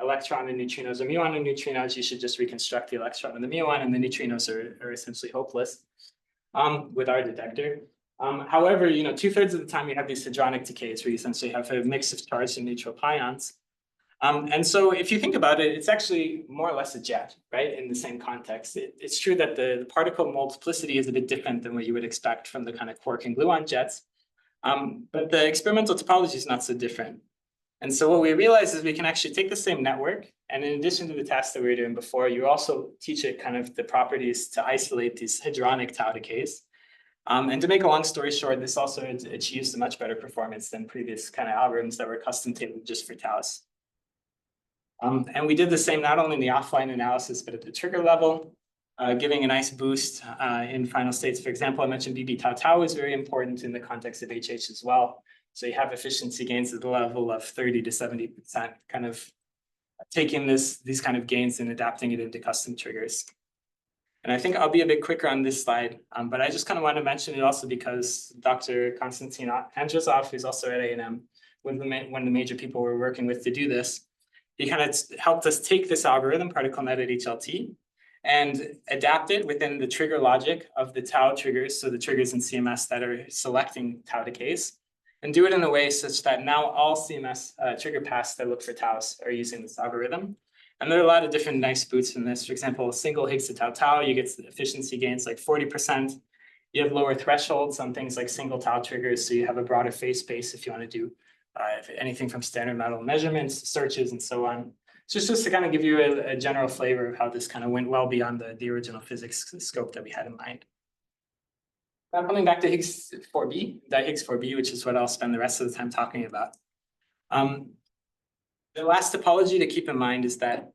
electron and neutrinos or muon and neutrinos, you should just reconstruct the electron and the muon, and the neutrinos are essentially hopeless with our detector. However, 2/3 of the time you have these hadronic decays where you essentially have a mix of charged and neutral pions. And so if you think about it, it's actually more or less a jet, right? In the same context. It's true that the particle multiplicity is a bit different than what you would expect from the kind of quark and gluon jets. But the experimental topology is not so different. And so what we realized is we can actually take the same network, and in addition to the tasks that we were doing before, you also teach it kind of the properties to isolate these hadronic tau decays. And to make a long story short, this also achieves a much better performance than previous kind of algorithms that were custom tailored just for taus. And we did the same not only in the offline analysis, but at the trigger level, giving a nice boost in final states. For example, I mentioned BB tau tau is very important in the context of HH as well. So you have efficiency gains at the level of 30 to 70%, kind of taking these kind of gains and adapting it into custom triggers. And I think I'll be a bit quicker on this slide, but I just kind of want to mention it also because Dr. Konstantin Androzov, who's also at A&M, one of the major people we're working with to do this, he kind of helped us take this algorithm, particle net at HLT, and adapt it within the trigger logic of the tau triggers, so the triggers in CMS that are selecting tau decays, and do it in a way such that now all CMS trigger paths that look for taus are using this algorithm. And there are a lot of different nice boosts in this. For example, single-Higgs to tau tau, you get efficiency gains like 40%. You have lower thresholds on things like single tau triggers, so you have a broader phase space if you want to do anything from standard model measurements, searches, and so on. So it's just to kind of give you a general flavor of how this kind of went well beyond the original physics scope that we had in mind. Now coming back to Higgs 4b, Higgs 4b, which is what I'll spend the rest of the time talking about. The last topology to keep in mind is that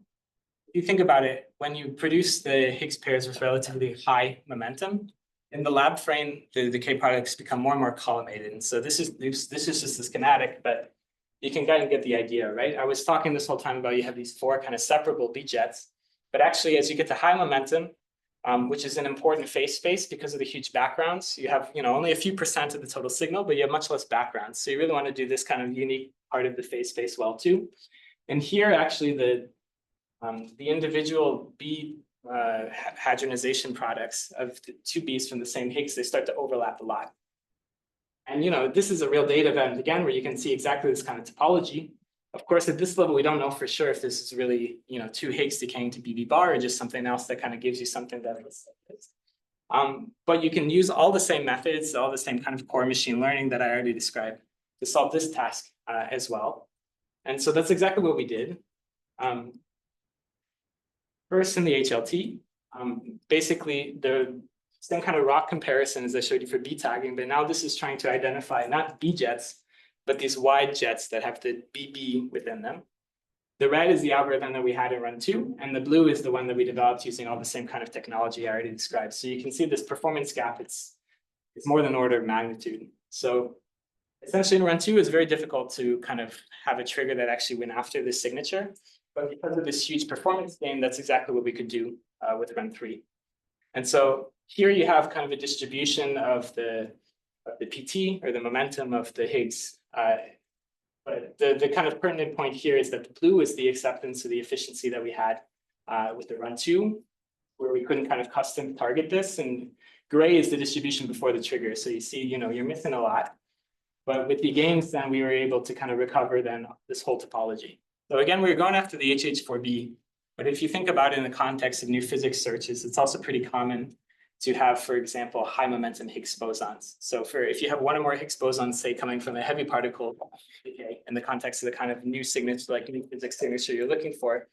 if you think about it, when you produce the Higgs pairs with relatively high momentum, in the lab frame, the decay products become more and more collimated. And so this is just a schematic, but you can kind of get the idea, right? I was talking this whole time about you have these four kind of separable B jets, but actually as you get to high momentum, which is an important phase space because of the huge backgrounds. You have, only a few percent of the total signal, but you have much less background. So you really want to do this kind of unique part of the phase space well too. And here, actually, the individual B hadronization products of the two Bs from the same Higgs, they start to overlap a lot. And this is a real data event again, where you can see exactly this kind of topology. Of course, at this level, we don't know for sure if this is really, two Higgs decaying to BB bar or just something else that kind of gives you something that looks like this. But you can use all the same methods, all the same kind of core machine learning that I already described to solve this task as well. And so that's exactly what we did. First in the HLT, basically the same kind of rock comparison as I showed you for B tagging, but now this is trying to identify not B jets, but these wide jets that have the BB within them. The red is the algorithm that we had in Run-2, and the blue is the one that we developed using all the same kind of technology I already described. So you can see this performance gap, it's more than an order of magnitude. So essentially in Run-2, it's very difficult to kind of have a trigger that actually went after this signature. But because of this huge performance gain, that's exactly what we could do with Run-3. And so here you have kind of a distribution of the PT, or the momentum of the Higgs. But the kind of pertinent point here is that the blue is the acceptance of the efficiency that we had with the Run-2, where we couldn't kind of custom target this. And gray is the distribution before the trigger. So you see, you're missing a lot. But with the gains, then we were able to kind of recover then this whole topology. So again, we were going after the HH4B. But if you think about it in the context of new physics searches, it's also pretty common to have, for example, high momentum Higgs bosons. So if you have one or more Higgs bosons, say, coming from a heavy particle decay, in the context of the kind of new signature, like new physics signature you're looking for,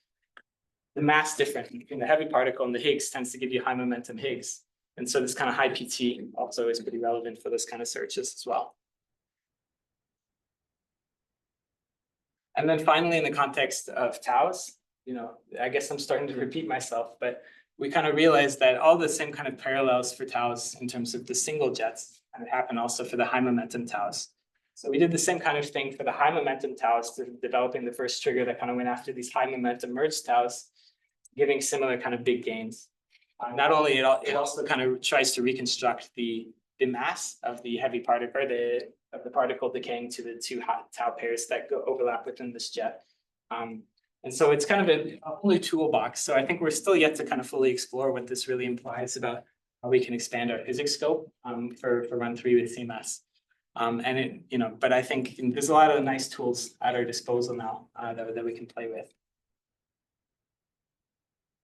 the mass difference between the heavy particle and the Higgs tends to give you high momentum Higgs. And so this kind of high PT also is pretty relevant for this kind of searches as well. And then finally, in the context of taus, I guess I'm starting to repeat myself, but we kind of realized that all the same kind of parallels for taus in terms of the single jets kind of happen also for the high momentum taus. So we did the same kind of thing for the high momentum taus, developing the first trigger that kind of went after these high momentum merged taus, giving similar kind of big gains. Not only it also kind of tries to reconstruct the mass of the heavy particle, or of the particle decaying to the two hot tau pairs that overlap within this jet. And so it's kind of a whole new toolbox. So I think we're still yet to kind of fully explore what this really implies about how we can expand our physics scope for Run-3 with CMS. But I think there's a lot of nice tools at our disposal now that we can play with.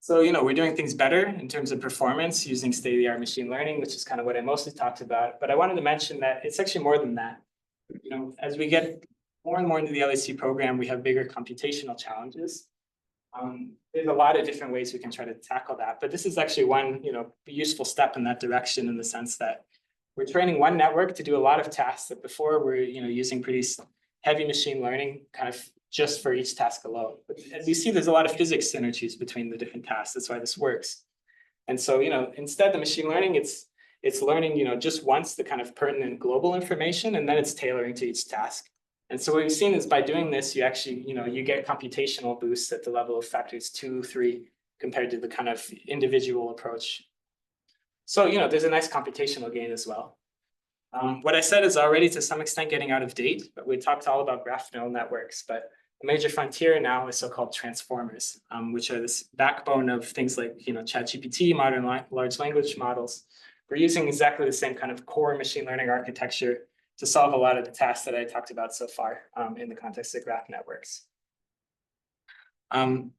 So, we're doing things better in terms of performance using state-of-the-art machine learning, which is kind of what I mostly talked about. But I wanted to mention that it's actually more than that. As we get more and more into the LHC program, we have bigger computational challenges. There's a lot of different ways we can try to tackle that, but this is actually one, useful step in that direction, in the sense that we're training one network to do a lot of tasks that before we're, using pretty heavy machine learning kind of just for each task alone. But as you see, there's a lot of physics synergies between the different tasks. That's why this works. And so, instead the machine learning, it's learning, just once the kind of pertinent global information, and then it's tailoring to each task. And so what we've seen is by doing this, you actually, you get computational boosts at the level of factors 2, 3, compared to the kind of individual approach. So, there's a nice computational gain as well. What I said is already to some extent getting out of date, but we talked all about graph neural networks. But the major frontier now is so-called transformers, which are this backbone of things like, ChatGPT, modern large language models. We're using exactly the same kind of core machine learning architecture to solve a lot of the tasks that I talked about so far in the context of graph networks. And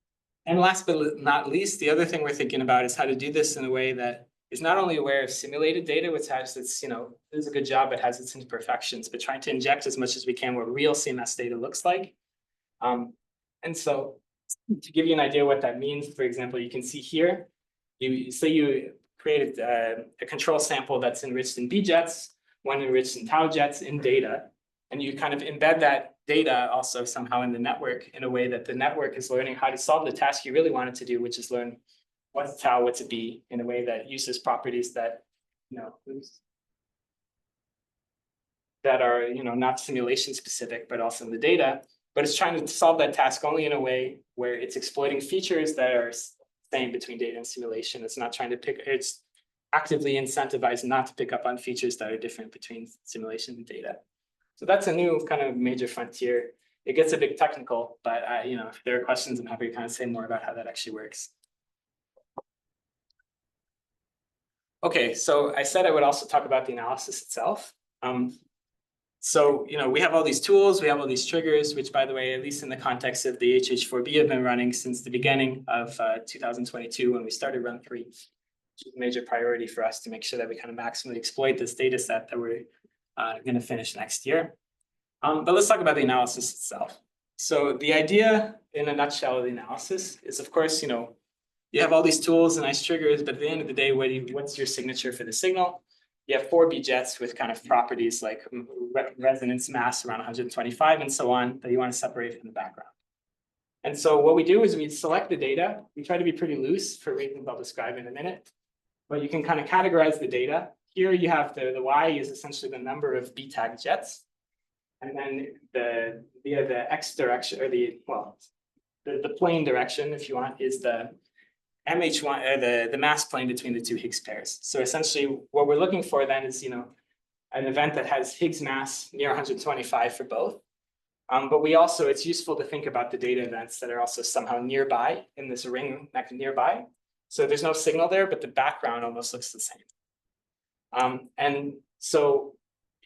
last but not least, the other thing we're thinking about is how to do this in a way that is not only aware of simulated data, which has its, does a good job, but has its imperfections, but trying to inject as much as we can what real CMS data looks like. And so to give you an idea what that means, for example, you can see here, you created a control sample that's enriched in B jets, one enriched in tau jets in data, and you kind of embed that data also somehow in the network in a way that the network is learning how to solve the task you really wanted to do, which is learn what's tau, what's a B, in a way that uses properties that, that are, not simulation specific, but also in the data. But it's trying to solve that task only in a way where it's exploiting features that are same between data and simulation. It's not trying to it's actively incentivized not to pick up on features that are different between simulation and data. So that's a new kind of major frontier. It gets a bit technical, but if there are questions, I'm happy to kind of say more about how that actually works. Okay, so I said I would also talk about the analysis itself. So, we have all these tools, we have all these triggers, which, by the way, at least in the context of the HH4B, have been running since the beginning of 2022 when we started Run-3, which is a major priority for us to make sure that we kind of maximally exploit this data set that we're going to finish next year. But let's talk about the analysis itself. So the idea in a nutshell of the analysis is, of course, you have all these tools and nice triggers, but at the end of the day, what's your signature for the signal? You have 4B jets with kind of properties like resonance mass around 125 and so on that you want to separate from the background. And so what we do is we select the data. We try to be pretty loose for reasons I'll describe in a minute, but you can kind of categorize the data. Here you have the Y is essentially the number of B-tag jets. And then via the X direction, or the plane direction, if you want, is the MH1, or the mass plane between the two Higgs pairs. So essentially what we're looking for then is, an event that has Higgs mass near 125 for both. But it's useful to think about the data events that are also somehow nearby in this ring nearby. So there's no signal there, but the background almost looks the same. And so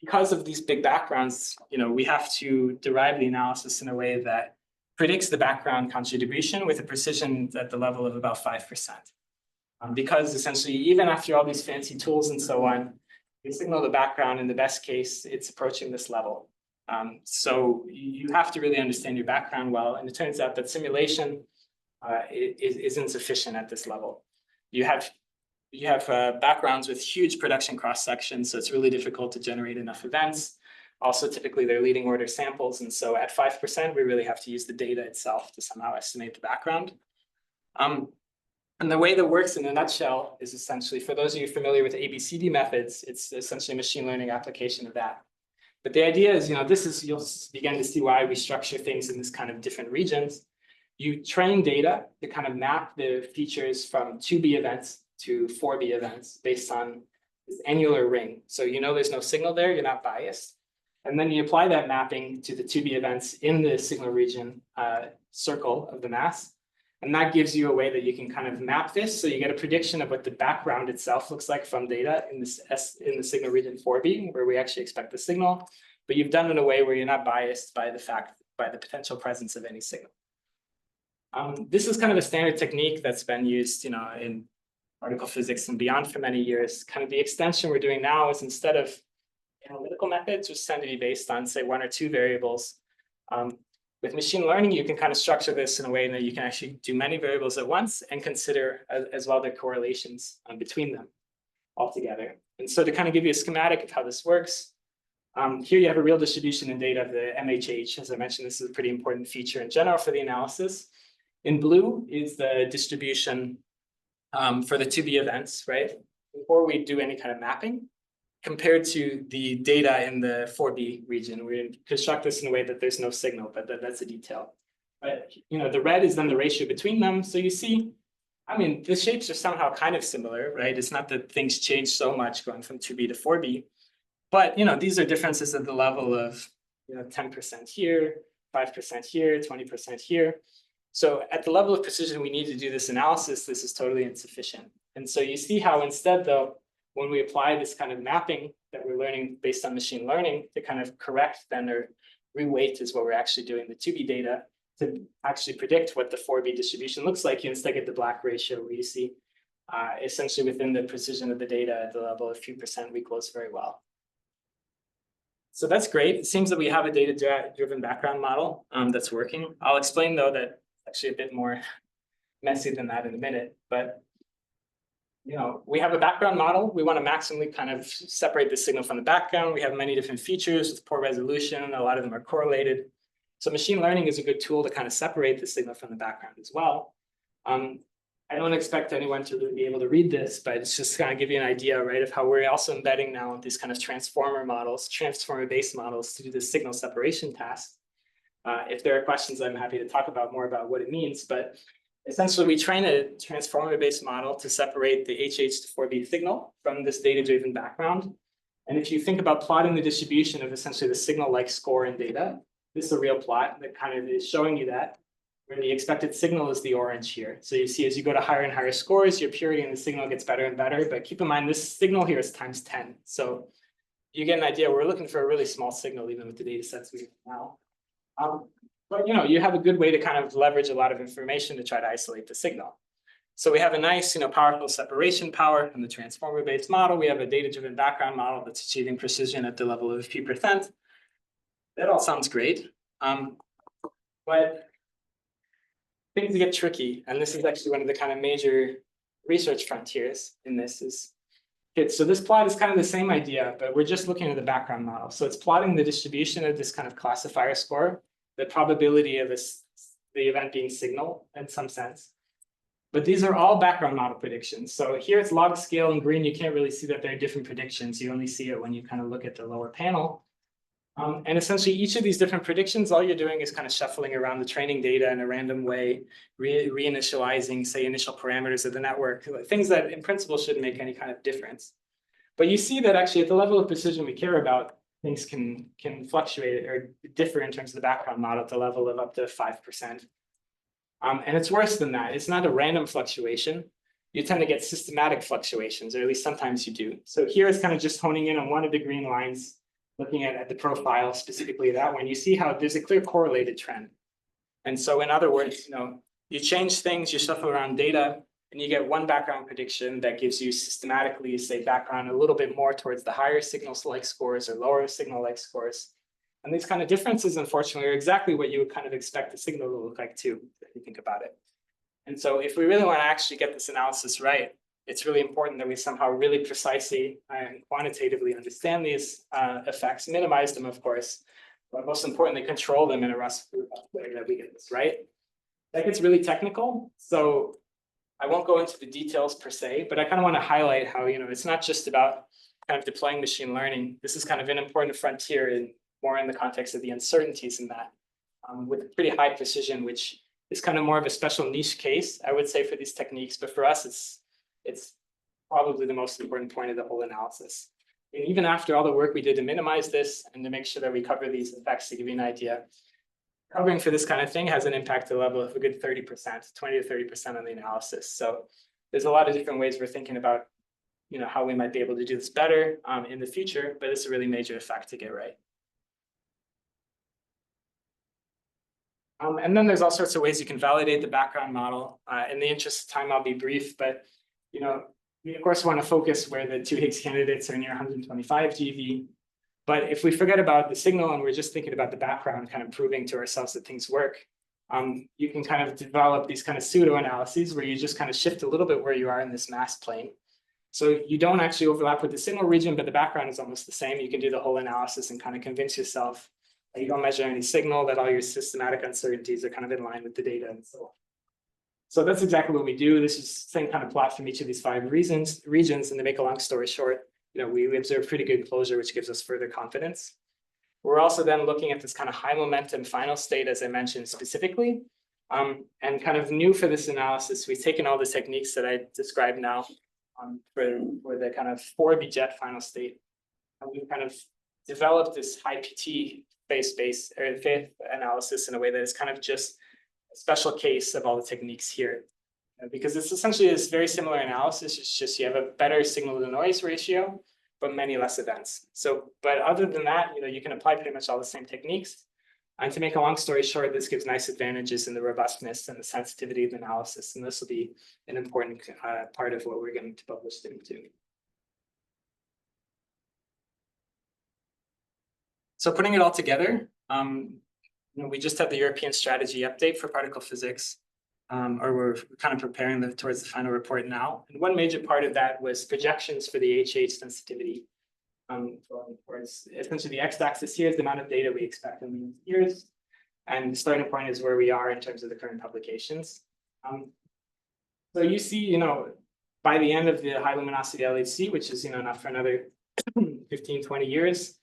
because of these big backgrounds, we have to derive the analysis in a way that predicts the background contribution with a precision at the level of about 5%. Because essentially, even after all these fancy tools and so on, we signal the background in the best case, it's approaching this level. So you have to really understand your background well. And it turns out that simulation is insufficient at this level. You have backgrounds with huge production cross sections, so it's really difficult to generate enough events. Also, typically they're leading order samples. And so at 5%, we really have to use the data itself to somehow estimate the background. And the way that works in a nutshell is essentially, for those of you familiar with ABCD methods, it's essentially a machine learning application of that. But the idea is, you'll begin to see why we structure things in this kind of different regions. You train data to kind of map the features from 2B events to 4B events based on this annular ring. So there's no signal there, you're not biased. And then you apply that mapping to the 2B events in the signal region circle of the mass. And that gives you a way that you can kind of map this. So you get a prediction of what the background itself looks like from data in the signal region 4B, where we actually expect the signal. But you've done it in a way where you're not biased by the potential presence of any signal. This is kind of a standard technique that's been used, in particle physics and beyond for many years. Kind of the extension we're doing now is, instead of analytical methods, which tend to be based on, say, 1 or 2 variables, with machine learning, you can kind of structure this in a way that you can actually do many variables at once and consider as well the correlations between them altogether. And so to kind of give you a schematic of how this works, here you have a real distribution in data of the MHH. As I mentioned, this is a pretty important feature in general for the analysis. In blue is the distribution for the 2B events, right? Before we do any kind of mapping, compared to the data in the 4B region. We construct this in a way that there's no signal, but that's a detail. But the red is then the ratio between them. So you see, the shapes are somehow kind of similar, right? It's not that things change so much going from 2B to 4B, but these are differences at the level of 10% here, 5% here, 20% here. So at the level of precision we need to do this analysis, this is totally insufficient. And so you see how instead, though, when we apply this kind of mapping that we're learning based on machine learning to kind of correct then, or reweight is what we're actually doing, the 2B data, to actually predict what the 4B distribution looks like, you instead get the black ratio where you see essentially within the precision of the data at the level of a few percent, we close very well. So that's great. It seems that we have a data-driven background model that's working. I'll explain, though, that it's actually a bit more messy than that in a minute, but we have a background model. We want to maximally kind of separate the signal from the background. We have many different features with poor resolution. A lot of them are correlated. So machine learning is a good tool to kind of separate the signal from the background as well. I don't expect anyone to really be able to read this, but it's just kind of give you an idea, right, of how we're also embedding now these kind of transformer-based models to do the signal separation task. If there are questions, I'm happy to talk about more about what it means, but essentially we train a transformer-based model to separate the HH to 4B signal from this data-driven background. And if you think about plotting the distribution of essentially the signal-like score in data, this is a real plot that kind of is showing you that, where the expected signal is the orange here. So you see as you go to higher and higher scores, your purity in the signal gets better and better, but keep in mind this signal here is times 10. So you get an idea, we're looking for a really small signal even with the data sets we have now. But you have a good way to kind of leverage a lot of information to try to isolate the signal. So we have a nice, powerful separation power from the transformer-based model. We have a data-driven background model that's achieving precision at the level of a few percent. That all sounds great. But things get tricky, and this is actually one of the kind of major research frontiers in this is, so this plot is kind of the same idea, but we're just looking at the background model. So it's plotting the distribution of this kind of classifier score, the probability of the event being signal in some sense. But these are all background model predictions. So here it's log scale in green. You can't really see that there are different predictions. You only see it when you kind of look at the lower panel. And essentially each of these different predictions, all you're doing is kind of shuffling around the training data in a random way, reinitializing, say, initial parameters of the network, things that in principle shouldn't make any kind of difference. But you see that actually at the level of precision we care about, things can fluctuate or differ in terms of the background model at the level of up to 5%. And it's worse than that. It's not a random fluctuation. You tend to get systematic fluctuations, or at least sometimes you do. So here it's kind of just honing in on one of the green lines, looking at the profile, specifically that one. You see how there's a clear correlated trend. And so in other words, you change things, you shuffle around data, and you get one background prediction that gives you systematically, say, background a little bit more towards the higher signal-like scores or lower signal-like scores. And these kind of differences, unfortunately, are exactly what you would kind of expect the signal to look like too, if you think about it. And so if we really want to actually get this analysis right, it's really important that we somehow really precisely and quantitatively understand these effects, minimize them, of course, but most importantly, control them in a recipe way that we get this right. That gets really technical. So I won't go into the details per se, but I kind of want to highlight how, it's not just about kind of deploying machine learning. This is kind of an important frontier and more in the context of the uncertainties in that, with pretty high precision, which is kind of more of a special niche case, I would say, for these techniques. But for us, it's probably the most important point of the whole analysis. And even after all the work we did to minimize this and to make sure that we cover these effects, to give you an idea, covering for this kind of thing has an impact to the level of a good 30%, 20 to 30% on the analysis. So there's a lot of different ways we're thinking about, how we might be able to do this better in the future, but it's a really major effect to get right. And then there's all sorts of ways you can validate the background model. In the interest of time, I'll be brief, but we of course want to focus where the two Higgs candidates are near 125 GeV. But if we forget about the signal and we're just thinking about the background, kind of proving to ourselves that things work, you can kind of develop these kind of pseudo analyses where you just kind of shift a little bit where you are in this mass plane. So you don't actually overlap with the signal region, but the background is almost the same. You can do the whole analysis and kind of convince yourself that you don't measure any signal, that all your systematic uncertainties are kind of in line with the data and so on. So that's exactly what we do. This is the same kind of plot from each of these 5 regions. And to make a long story short, we observe pretty good closure, which gives us further confidence. We're also then looking at this kind of high momentum final state, as I mentioned specifically. And kind of new for this analysis, we've taken all the techniques that I described now for the kind of 4B jet final state. And we've kind of developed this high PT phase analysis in a way that is kind of just a special case of all the techniques here. Because it's essentially this very similar analysis, it's just you have a better signal to noise ratio, but many less events. So, but other than that, you can apply pretty much all the same techniques. And to make a long story short, this gives nice advantages in the robustness and the sensitivity of the analysis. And this will be an important part of what we're going to publish soon too. So putting it all together, we just had the European strategy update for particle physics. Or we're kind of preparing towards the final report now. And one major part of that was projections for the HH sensitivity. Essentially the x-axis here is the amount of data we expect in years. And the starting point is where we are in terms of the current publications. So you see, by the end of the high luminosity LHC, which is, not for another 15, 20 years,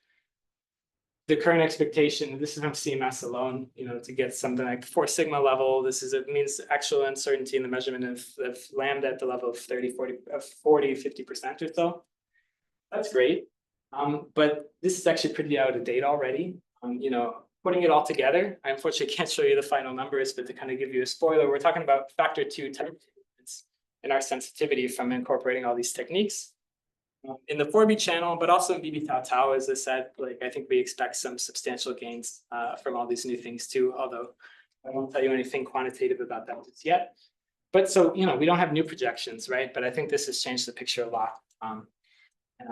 the current expectation, this is from CMS alone, to get something like 4 sigma level, it means actual uncertainty in the measurement of lambda at the level of 30, 40, 50% or so. That's great. But this is actually pretty out of date already. Putting it all together, I unfortunately can't show you the final numbers, but to kind of give you a spoiler, we're talking about factor 2 type improvements in our sensitivity from incorporating all these techniques. In the 4B channel, but also in BB tau tau, as I said, I think we expect some substantial gains from all these new things too, although I won't tell you anything quantitative about that just yet. But so, we don't have new projections, right? But I think this has changed the picture a lot. And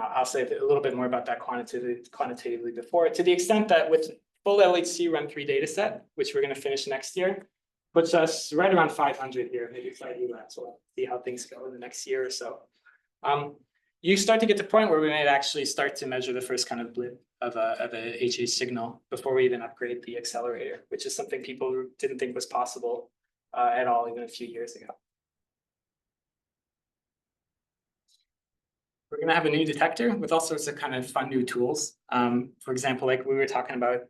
I'll say a little bit more about that quantitatively before, to the extent that with full LHC Run-3 data set, which we're going to finish next year, puts us right around 500 here, maybe slightly less. So we'll see how things go in the next year or so. You start to get to the point where we might actually start to measure the first kind of blip of a HH signal before we even upgrade the accelerator, which is something people didn't think was possible at all even a few years ago. We're going to have a new detector with all sorts of kind of fun new tools. For example, like we were talking about,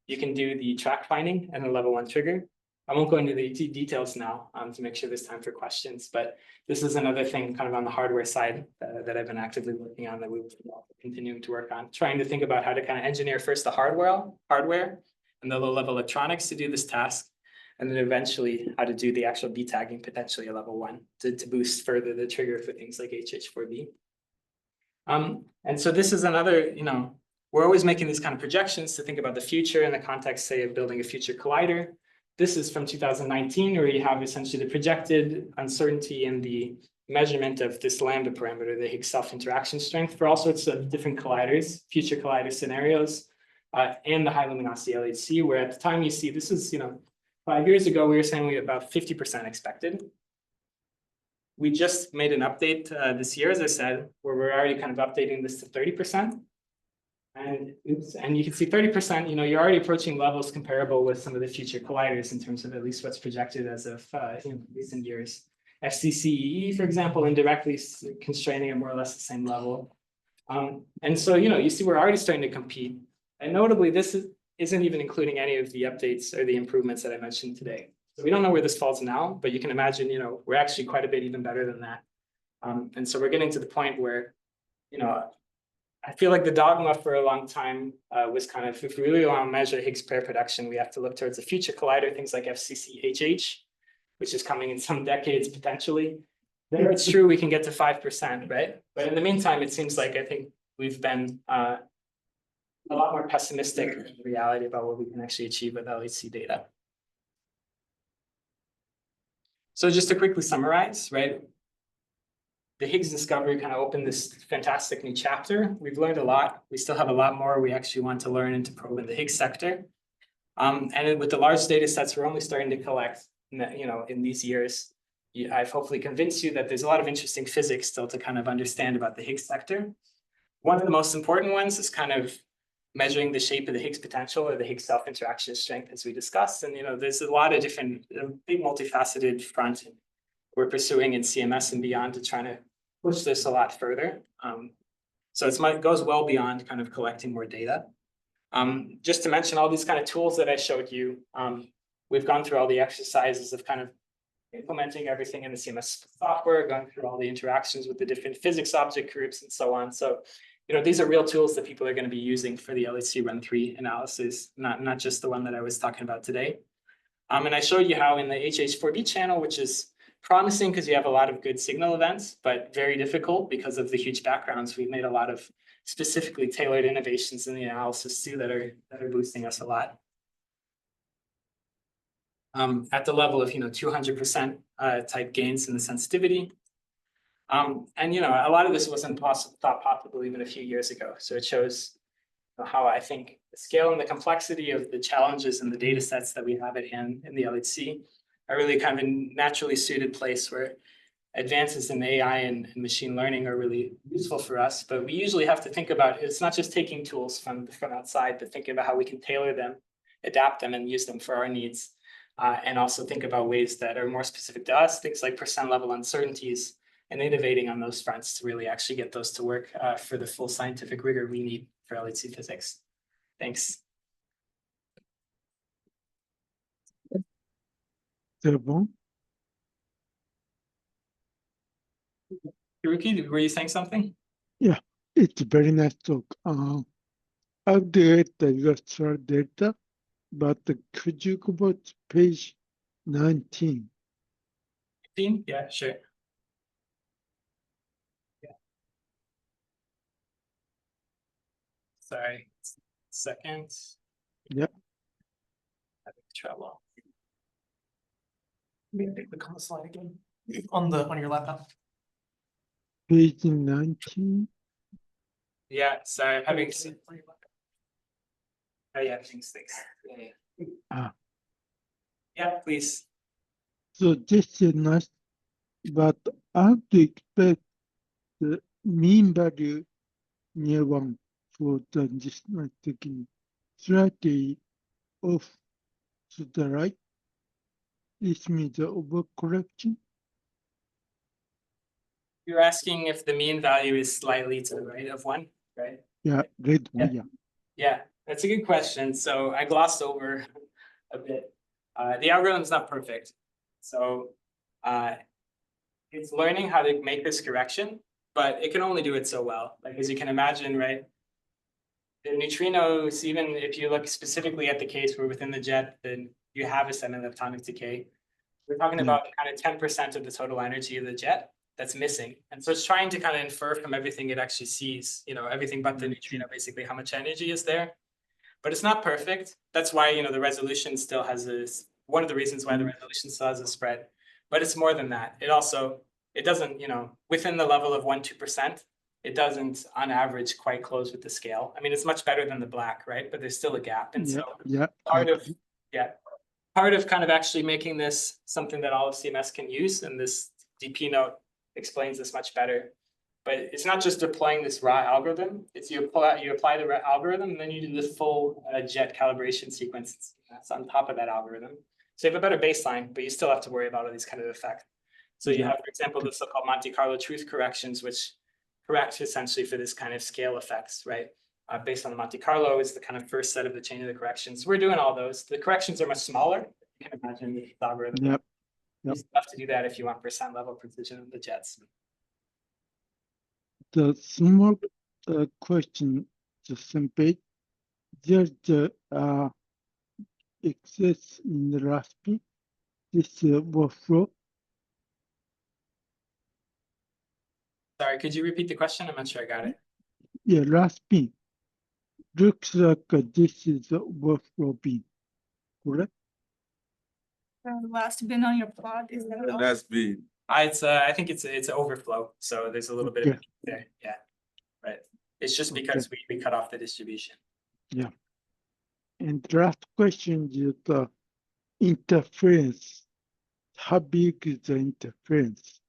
you can do the track finding and a level 1 trigger. I won't go into the details now to make sure there's time for questions, but this is another thing kind of on the hardware side that I've been actively working on, that we will be continuing to work on, trying to think about how to kind of engineer first the hardware and the low-level electronics to do this task, and then eventually how to do the actual B tagging potentially at level 1 to boost further the trigger for things like HH4B. And so this is another, we're always making these kind of projections to think about the future in the context, say, of building a future collider. This is from 2019, where you have essentially the projected uncertainty in the measurement of this lambda parameter, the Higgs self-interaction strength, for all sorts of different colliders, future collider scenarios, and the high luminosity LHC, where at the time you see, this is, 5 years ago, we were saying we had about 50% expected. We just made an update this year, as I said, where we're already kind of updating this to 30%. And you can see 30%, you're already approaching levels comparable with some of the future colliders in terms of at least what's projected as of recent years. FCCE, for example, indirectly constraining at more or less the same level. And so, you see we're already starting to compete. And notably, this isn't even including any of the updates or the improvements that I mentioned today. So we don't know where this falls now, but you can imagine, we're actually quite a bit even better than that. And so we're getting to the point where, I feel like the dogma for a long time was kind of, if we really want to measure Higgs pair production, we have to look towards the future collider, things like FCCHH, which is coming in some decades potentially. There it's true we can get to 5%, right? But in the meantime, it seems like I think we've been a lot more pessimistic in reality about what we can actually achieve with LHC data. So just to quickly summarize, right? The Higgs discovery kind of opened this fantastic new chapter. We've learned a lot. We still have a lot more we actually want to learn and to probe in the Higgs sector. And with the large data sets we're only starting to collect, in these years, I've hopefully convinced you that there's a lot of interesting physics still to kind of understand about the Higgs sector. One of the most important ones is kind of measuring the shape of the Higgs potential or the Higgs self-interaction strength, as we discussed. And there's a lot of different, big multifaceted front we're pursuing in CMS and beyond to try to push this a lot further. So it goes well beyond kind of collecting more data. Just to mention all these kind of tools that I showed you, we've gone through all the exercises of kind of implementing everything in the CMS software, going through all the interactions with the different physics object groups and so on. So, these are real tools that people are going to be using for the LHC Run-3 analysis, not just the one that I was talking about today. And I showed you how in the HH4B channel, which is promising because you have a lot of good signal events, but very difficult because of the huge backgrounds. We've made a lot of specifically tailored innovations in the analysis too that are boosting us a lot. At the level of 200% type gains in the sensitivity. And a lot of this wasn't thought possible even a few years ago. So it shows how I think the scale and the complexity of the challenges and the data sets that we have at hand in the LHC are really kind of a naturally suited place where advances in AI and machine learning are really useful for us. But we usually have to think about, it's not just taking tools from outside, but thinking about how we can tailor them, adapt them, and use them for our needs. And also think about ways that are more specific to us, things like percent level uncertainties, and innovating on those fronts to really actually get those to work for the full scientific rigor we need for LHC physics. Thanks. Stephane. Hiroki, were you saying something? It's very nice talk. I've got the illustrated data, but could you go back to page 19? Yeah, sure. Sorry, second. Yep. Having trouble. Maybe click on the slide again, on your laptop. Page 19. Yeah, sorry, I'm having. Oh, yeah, things. Yeah. Ah. Yeah, please. So this is nice, but I have to expect the mean value near 1 for the decimal technique slightly off to the right. This means the overcorrection. You're asking if the mean value is slightly to the right of 1, right? Yeah, red one, yeah. Yeah, that's a good question. So I glossed over a bit. The algorithm's not perfect. So it's learning how to make this correction, but it can only do it so well. Like, as you can imagine, right? The neutrinos, even if you look specifically at the case where within the jet, then you have a sudden atomic decay. We're talking about kind of 10% of the total energy of the jet that's missing. And so it's trying to kind of infer from everything it actually sees, everything but the neutrino, basically how much energy is there. But it's not perfect. That's why, the resolution still has this, one of the reasons why the resolution still has a spread. But it's more than that. It doesn't, within the level of 1-2%, it doesn't on average quite close with the scale. I mean, it's much better than the black, right? But there's still a gap. And so part of kind of actually making this something that all of CMS can use, and this DP note explains this much better. But it's not just deploying this raw algorithm. It's you apply the algorithm, and then you do the full jet calibration sequence that's on top of that algorithm. So you have a better baseline, but you still have to worry about all these kind of effects. So you have, for example, the so-called Monte Carlo truth corrections, which corrects essentially for this kind of scale effects, right? Based on the Monte Carlo is the kind of first set of the chain of the corrections. We're doing all those. The corrections are much smaller. You can imagine the algorithm. Yep. You still have to do that if you want % level precision of the jets. The small question, just simply, there's the excess in the last bit. This overflow. Sorry, could you repeat the question? I'm not sure I got it. Yeah, last beam. Looks like this is the overflow beam, correct? Last bin on your plot is that all? Last beat. I think it's overflow. So there's a little bit of there. Yeah. Right. It's just because we cut off the distribution. Yeah. And the last question is the interference. How big is the interference?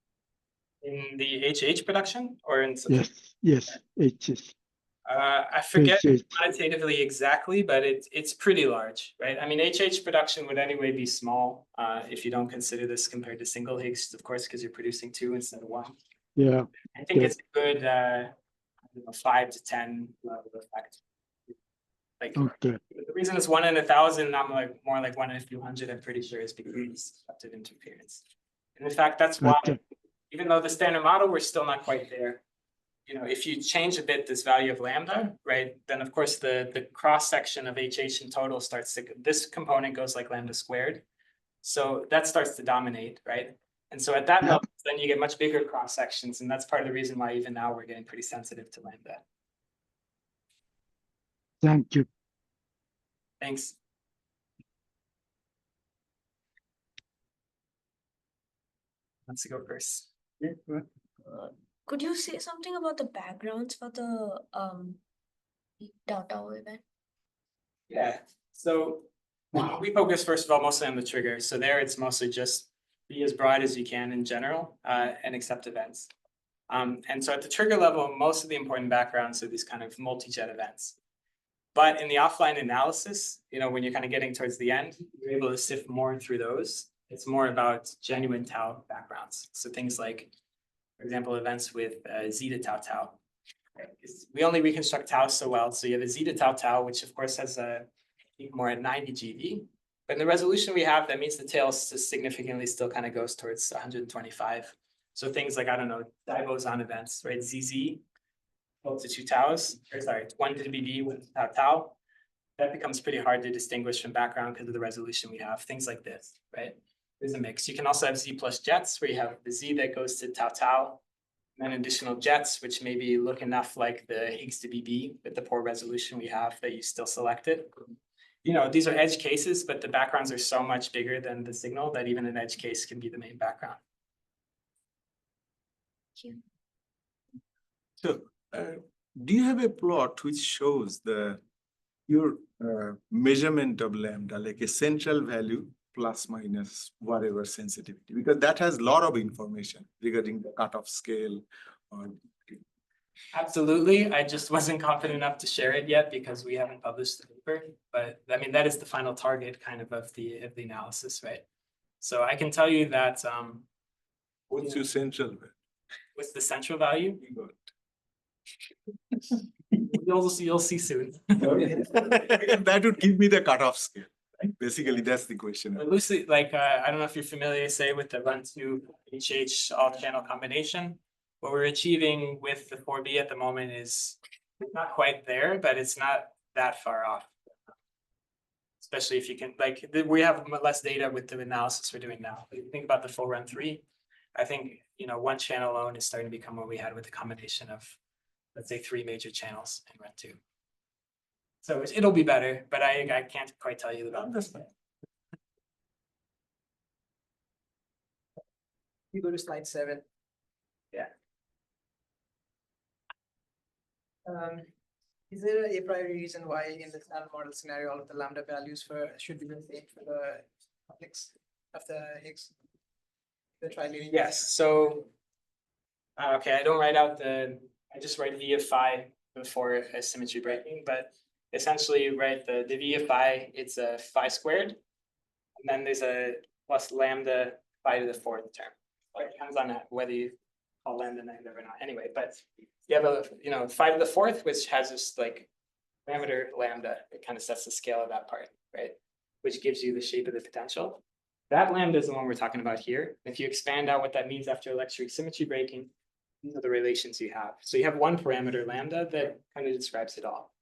In the HH production or in Yes, HS. I forget quantitatively exactly, but it's pretty large, right? I mean, HH production would anyway be small if you don't consider this compared to single-Higgs, of course, because you're producing 2 instead of 1. Yeah. I think it's a good 5 to 10 level effect. Like the reason it's 1 in 1,000, not more like 1 in a few hundred, I'm pretty sure, is because of interference. And in fact, that's why, even though the standard model, we're still not quite there. If you change a bit this value of lambda, right, then of course the cross section of HH in total starts to, this component goes like lambda squared. So that starts to dominate, right? And so at that level, then you get much bigger cross sections. And that's part of the reason why even now we're getting pretty sensitive to lambda. Thank you. Thanks. Let's go first. Could you say something about the backgrounds for the data event? Yeah, so we focus first of all mostly on the trigger. So there it's mostly just be as broad as you can in general and accept events. And so at the trigger level, most of the important backgrounds are these kind of multi-jet events. But in the offline analysis, when you're kind of getting towards the end, you're able to sift more through those. It's more about genuine tau backgrounds. So things like, for example, events with zeta tau tau. Right? We only reconstruct tau so well. So you have a zeta tau tau, which of course has a peak more at 90 GeV. But in the resolution we have, that means the tail significantly still kind of goes towards 125. So things like, I don't know, diboson events, right? ZZ equal to 2 taus, or sorry, 1 dBd with tau tau. That becomes pretty hard to distinguish from background because of the resolution we have. Things like this, right? There's a mix. You can also have Z plus jets where you have the Z that goes to tau tau, and then additional jets, which maybe look enough like the Higgs to BB with the poor resolution we have that you still selected. You know, these are edge cases, but the backgrounds are so much bigger than the signal that even an edge case can be the main background. So, do you have a plot which shows your measurement of lambda, like a central value plus minus whatever sensitivity? Because that has a lot of information regarding the cutoff scale. Absolutely. I just wasn't confident enough to share it yet because we haven't published the paper. But I mean, that is the final target kind of the analysis, right? So I can tell you that What's your central value? what's the central value? You'll see soon. That would give me the cutoff scale. Right? Basically, that's the question. Loosely, like I don't know if you're familiar, say, with the Run-2 HH all-channel combination. What we're achieving with the 4B at the moment is not quite there, but it's not that far off. Especially if you can, like, we have less data with the analysis we're doing now. If you think about the full Run-3, I think, you know, one channel alone is starting to become what we had with the combination of, let's say, 3 major channels in Run-2. So it'll be better, but I can't quite tell you about this. You go to slide 7. Yeah. Is there a priori reason why in the standard model scenario, all of the lambda values should be the same for the optics of the Higgs? The trilinear? Yes, so, okay, I don't write out I just write V of phi before a symmetry breaking, but essentially, right, the V of phi, it's a phi squared, and then there's a plus lambda phi to the 4th term. It depends on whether you call lambda negative or not. Anyway, but you have a, you know, phi to the 4th, which has this like parameter lambda. It kind of sets the scale of that part, right? Which gives you the shape of the potential. That lambda is the one we're talking about here. If you expand out what that means after electric symmetry breaking, these are the relations you have. So you have one parameter lambda that kind of describes it all.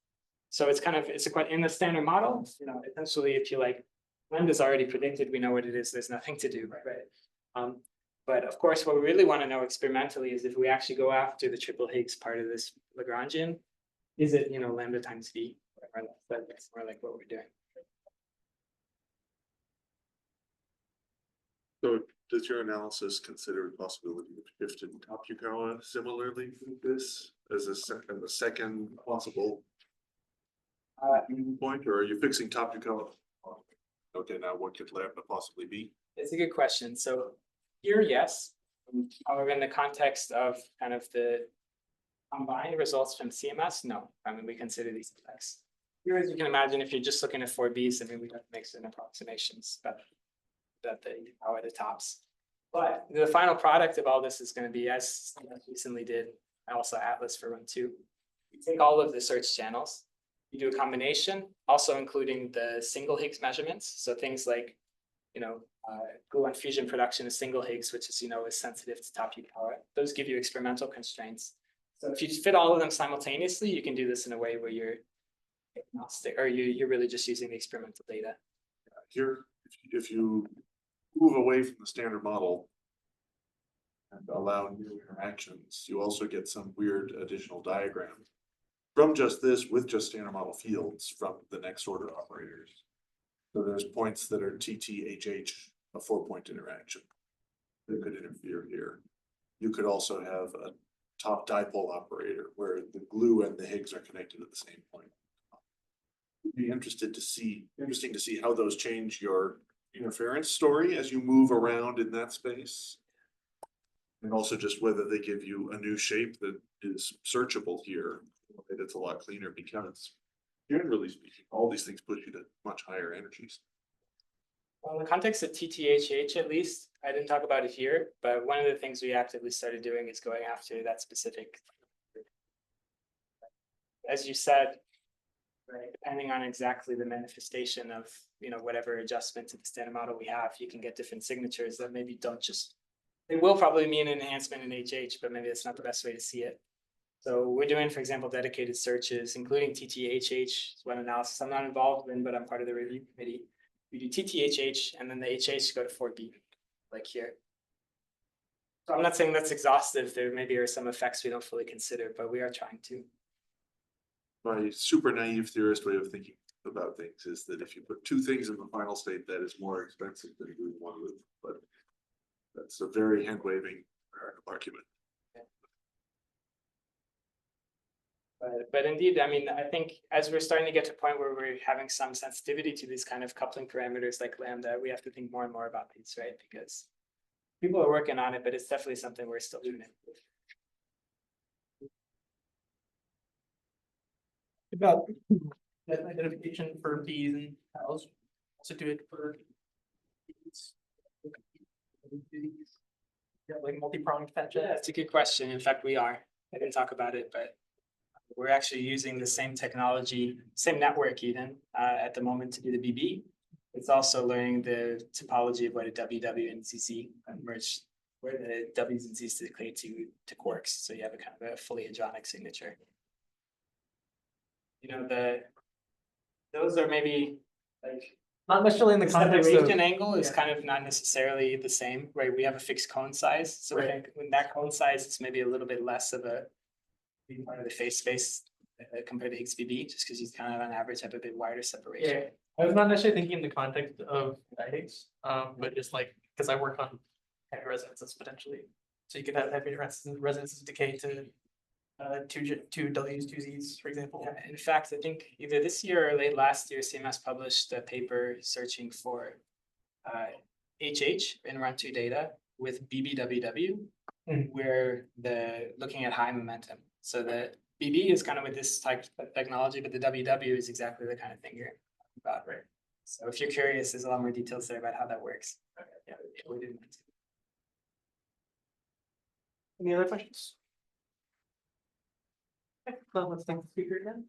So it's kind of, in the standard model, you know, essentially if you like, lambda is already predicted, we know what it is, there's nothing to do, right? But of course, what we really want to know experimentally is if we actually go after the triple Higgs part of this Lagrangian, is it, you know, lambda times V? That's more like what we're doing. So does your analysis consider the possibility of shifting Topukawa similarly with this as a second possible point, or are you fixing Topukawa? Okay, now what could lambda possibly be? It's a good question. So here, yes. However, in the context of kind of the combined results from CMS, no. I mean, we consider these effects. Here, as you can imagine, if you're just looking at 4Bs, I mean, we don't make certain approximations that they are the tops. But the final product of all this is going to be, as recently did, also Atlas for Run-2. You take all of the search channels, you do a combination, also including the single Higgs measurements. So things like, you know, gluon fusion production of single Higgs, which is, you know, is sensitive to Topukawa. Those give you experimental constraints. So if you fit all of them simultaneously, you can do this in a way where you're agnostic, or you're really just using the experimental data. Here, if you move away from the standard model and allow new interactions, you also get some weird additional diagrams from just this with just standard model fields from the next order operators. So there's points that are TTHH, a 4-point interaction that could interfere here. You could also have a top dipole operator where the glue and the Higgs are connected at the same point. It'd be interesting to see how those change your interference story as you move around in that space. And also just whether they give you a new shape that is searchable here. It's a lot cleaner because generally speaking, all these things push you to much higher energies. Well, in the context of TTHH, at least, I didn't talk about it here, but one of the things we actively started doing is going after that specific. As you said, Right, depending on exactly the manifestation of, whatever adjustment to the standard model we have, you can get different signatures that maybe don't just. They will probably mean an enhancement in HH, but maybe that's not the best way to see it. So we're doing, for example, dedicated searches, including TTHH, one analysis I'm not involved in, but I'm part of the review committee. We do TTHH and then the HH go to 4B, like here. So I'm not saying that's exhaustive. There maybe are some effects we don't fully consider, but we are trying to. My super naive theorist way of thinking about things is that if you put two things in the final state, that is more expensive than doing one loop, but that's a very hand-waving argument. But indeed, I mean, I think as we're starting to get to a point where we're having some sensitivity to these kind of coupling parameters like lambda, we have to think more and more about these, right? Because people are working on it, but it's definitely something we're still doing. About that identification for B's and L's, also do it for like multi-pronged fetch. Yeah, that's a good question. In fact, we are. I didn't talk about it, but we're actually using the same technology, same network even, at the moment to do the BB. It's also learning the topology of what a WW and ZZ merge, where the W's and Z's decay to quarks. So you have a kind of a fully hadronic signature. Those are maybe like Not necessarily in the context of, separation angle is kind of not necessarily the same, right? We have a fixed cone size, so I think when that cone size, it's maybe a little bit less of a being part of the phase space compared to Higgs BB, just because you kind of on average have a bit wider separation. yeah, I was not necessarily thinking in the context of Higgs, but just like, because I work on heavy resonances potentially. So you could have heavy resonances decay to two W's, two Z's, for example. Yeah, in fact, I think either this year or late last year, CMS published a paper searching for HH in Run-2 data with BBWW, where looking at high momentum. So the BB is kind of with this type of technology, but the WW is exactly the kind of thing you're talking about, right? So if you're curious, there's a lot more details there about how that works. Okay. Yeah, we didn't. Any other questions? Okay, well, let's thank the speaker again.